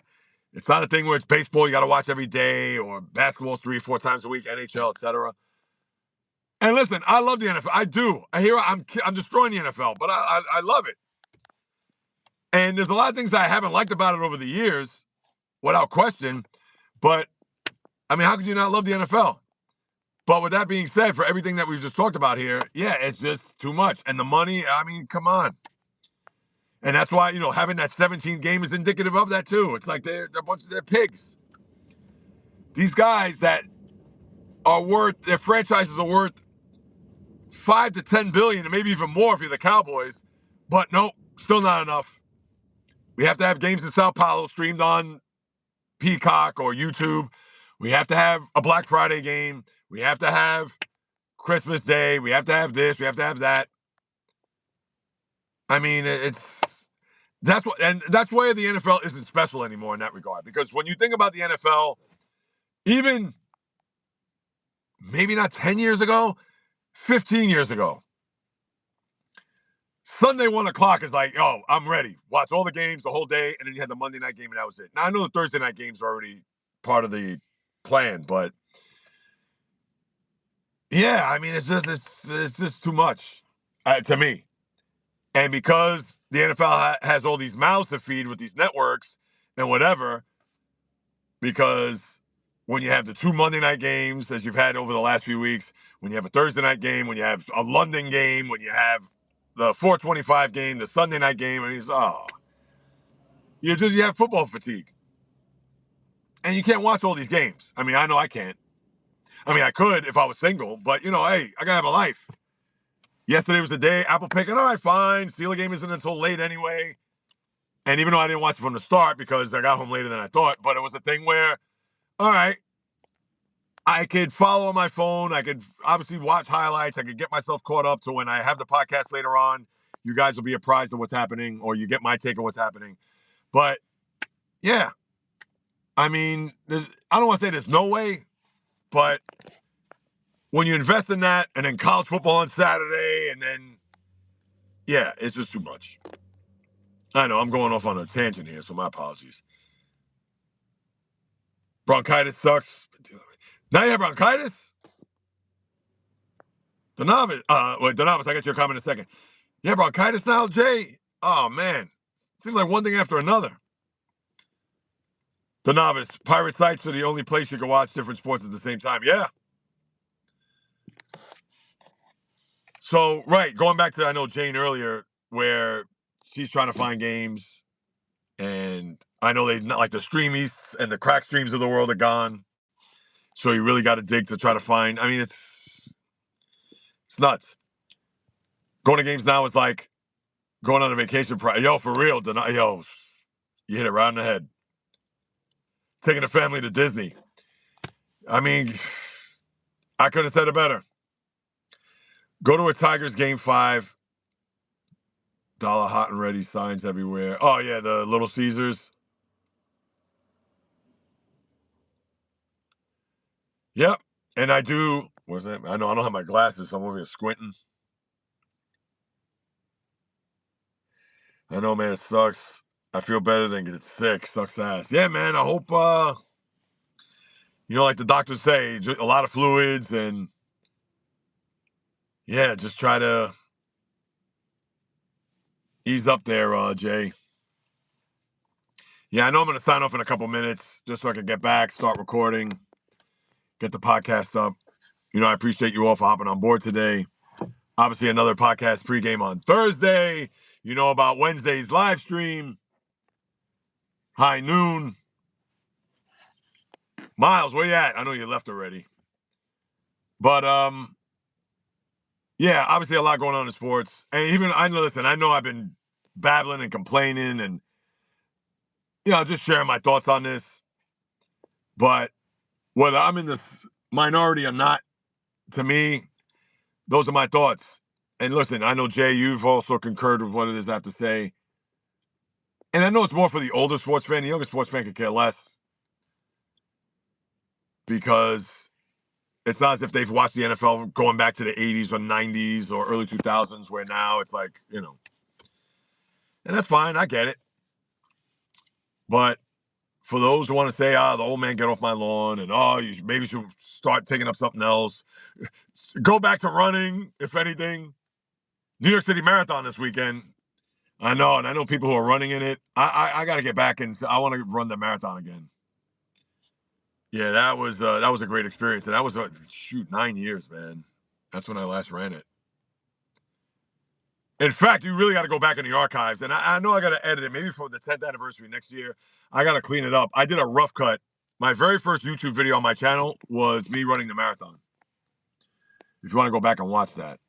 Speaker 1: It's not a thing where it's baseball you got to watch every day, or basketball 3 or 4 times a week, NHL, etc. And listen, I love the NFL. I do. I'm destroying the NFL, but I love it. And there's a lot of things I haven't liked about it over the years, without question. But I mean, how could you not love the NFL? But with that being said, for everything that we've just talked about here, yeah, it's just too much. And the money, I mean, come on. And that's why, having that 17th game is indicative of that too. It's like they're pigs. These guys that their franchises are worth 5 to 10 billion, and maybe even more if you're the Cowboys. But nope, still not enough. We have to have games in Sao Paulo streamed on Peacock or YouTube. We have to have a Black Friday game. We have to have Christmas Day. We have to have this. We have to have that. I mean, that's where the NFL isn't special anymore in that regard. Because when you think about the NFL, even maybe not 10 years ago, 15 years ago, Sunday 1 o'clock is like, oh, I'm ready. Watch all the games the whole day, and then you had the Monday night game, and that was it. Now I know the Thursday night games are already part of the plan, but yeah, I mean, it's just too much to me. And because the NFL has all these mouths to feed with these networks and whatever, because when you have the 2 Monday night games, as you've had over the last few weeks, when you have a Thursday night game, when you have a London game, when you have the 425 game, the Sunday night game, and you have football fatigue. And you can't watch all these games. I mean, I know I can't. I mean, I could if I was single, but, you know, hey, I gotta have a life. Yesterday was the day, Apple picking, all right, fine. Steeler game isn't until late anyway. And even though I didn't watch it from the start because I got home later than I thought, but it was a thing where, all right, I could follow on my phone. I could obviously watch highlights. I could get myself caught up to when I have the podcast later on. You guys will be apprised of what's happening, or you get my take of what's happening. But yeah, I mean, I don't want to say there's no way, but when you invest in that and then college football on Saturday and then, yeah, it's just too much. I know I'm going off on a tangent here, so my apologies. Bronchitis sucks. Now you have bronchitis? The novice, wait, the novice, I got your comment in a second. Yeah, bronchitis now, Jay? Oh, man. Seems like one thing after another. The novice, pirate sites are the only place you can watch different sports at the same time. Yeah. So, right, going back to, I know Jane earlier, where she's trying to find games, and I know they not like the streamies and the crack streams of the world are gone. So you really got to dig to try to find. I mean, it's nuts. Going to games now is like going on a vacation. Yo, for real, yo, you hit it right on the head. Taking a family to Disney. I mean, I could have said it better. Go to a Tigers game 5. Dollar hot and ready signs everywhere. Oh yeah, the Little Caesars. Yep. And I do. What's that? I don't have my glasses, so I'm over here squinting. I know, man, it sucks. I feel better than get sick. Sucks ass. Yeah, man. I hope like the doctors say, a lot of fluids and yeah, just try to ease up there, Jay. Yeah, I know I'm gonna sign off in a couple minutes just so I can get back, start recording, get the podcast up. I appreciate you all for hopping on board today. Obviously, another podcast pregame on Thursday. You know about Wednesday's live stream, high noon. Miles, where you at? I know you left already. But yeah, obviously a lot going on in sports. And even I know I've been babbling and complaining and just sharing my thoughts on this. But whether I'm in this minority or not, to me, those are my thoughts. And listen, I know, Jay, you've also concurred with what it is I have to say. And I know it's more for the older sports fan. The younger sports fan could care less because it's not as if they've watched the NFL going back to the 80s or 90s or early 2000s where now it's like, and that's fine. I get it. But for those who want to say, the old man get off my lawn and, maybe you should start taking up something else. Go back to running, if anything. New York City Marathon this weekend. I know, and I know people who are running in it. I got to get back and I want to run the marathon again. Yeah, that was a great experience, and that was 9 years, man. That's when I last ran it. In fact, you really got to go back in the archives, and I know I got to edit it. Maybe for the 10th anniversary next year, I got to clean it up. I did a rough cut. My very first YouTube video on my channel was me running the marathon. If you want to go back and watch that.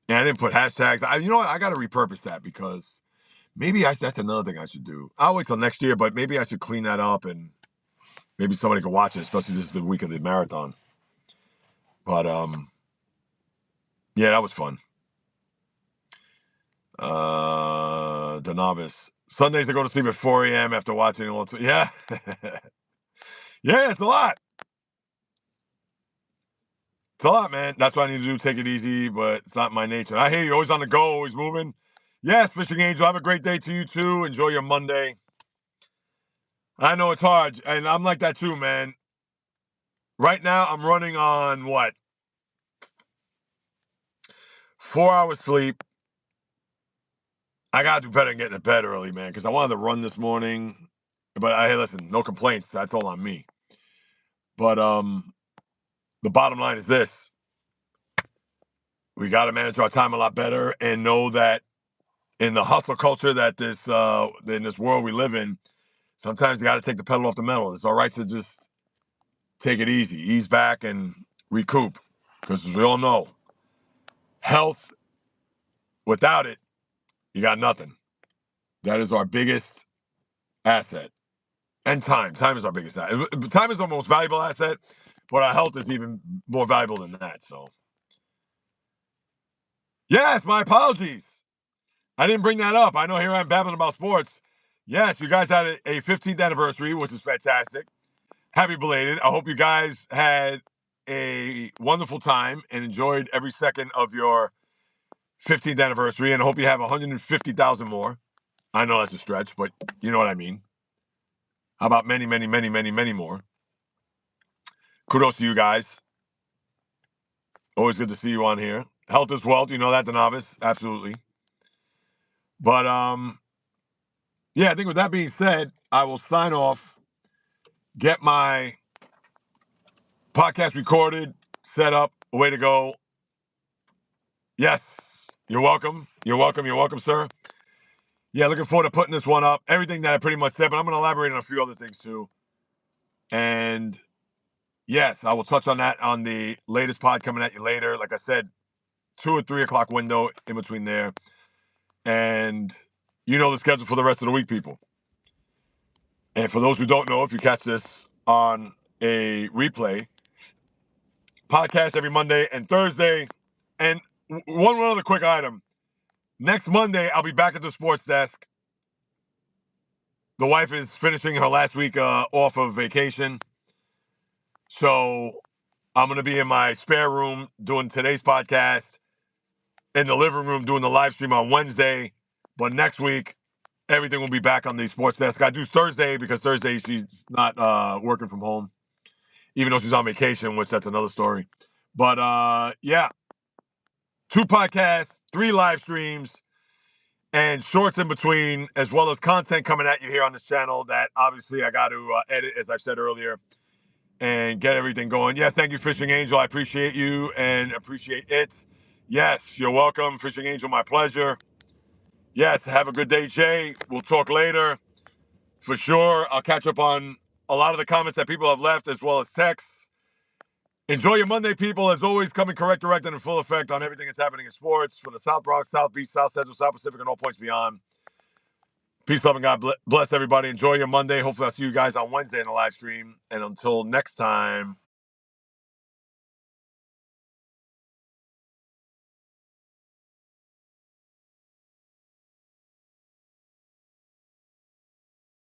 Speaker 1: And I didn't put hashtags. You know what? I got to repurpose that because maybe that's another thing I should do. I'll wait till next year, but maybe I should clean that up and maybe somebody can watch it, especially this is the week of the marathon. But yeah, that was fun. The novice. Sundays I go to sleep at 4 a.m. after watching all. Yeah. Yeah, it's a lot. It's a lot, man. That's what I need to do. Take it easy, but it's not my nature. I hear you. Always on the go, always moving. Yes, Fishing Angel. Have a great day to you too. Enjoy your Monday. I know it's hard, and I'm like that too, man. Right now, I'm running on what? 4 hours sleep. I gotta do better than getting to bed early, man, because I wanted to run this morning. But hey, listen, no complaints. That's all on me. But the bottom line is this: we got to manage our time a lot better and know that in the hustle culture that in this world we live in, sometimes you got to take the pedal off the metal. It's all right to just take it easy, ease back, and recoup. Because as we all know, health, without it, you got nothing. That is our biggest asset. And time. Time is our biggest asset. Time is our most valuable asset, but our health is even more valuable than that. So, yes, my apologies. I didn't bring that up. I know here I'm babbling about sports. Yes, you guys had a 15th anniversary, which is fantastic. Happy belated. I hope you guys had a wonderful time and enjoyed every second of your 15th anniversary, and I hope you have 150,000 more. I know that's a stretch, but you know what I mean. How about many, many, many, many, many more? Kudos to you guys. Always good to see you on here. Health is wealth. You know that, the novice. Absolutely. But yeah, I think with that being said, I will sign off, get my podcast recorded, set up, way to go. Yes, you're welcome. You're welcome. You're welcome, sir. Yeah, looking forward to putting this one up. Everything that I pretty much said, but I'm going to elaborate on a few other things too. And yes, I will touch on that on the latest pod coming at you later. Like I said, 2 or 3 o'clock window in between there. And you know the schedule for the rest of the week, people. And for those who don't know, if you catch this on a replay, podcast every Monday and Thursday. And one other quick item. Next Monday, I'll be back at the sports desk. The wife is finishing her last week off of vacation. So I'm going to be in my spare room doing today's podcast, in the living room doing the live stream on Wednesday. But next week, everything will be back on the sports desk. I do Thursday because Thursday she's not working from home, even though she's on vacation, which that's another story. But yeah, 2 podcasts, 3 live streams, and shorts in between, as well as content coming at you here on this channel that obviously I got to edit, as I said earlier, and get everything going. Yeah, thank you, Fishing Angel. I appreciate you and appreciate it. Yes, you're welcome, Fishing Angel. My pleasure. Yes, have a good day, Jay. We'll talk later. For sure, I'll catch up on a lot of the comments that people have left, as well as texts. Enjoy your Monday, people. As always, coming correct, direct, and in full effect on everything that's happening in sports from the South Bronx, South Beach, South Central, South Pacific, and all points beyond. Peace, love, and God bless everybody. Enjoy your Monday. Hopefully, I'll see you guys on Wednesday in the live stream. And until next time.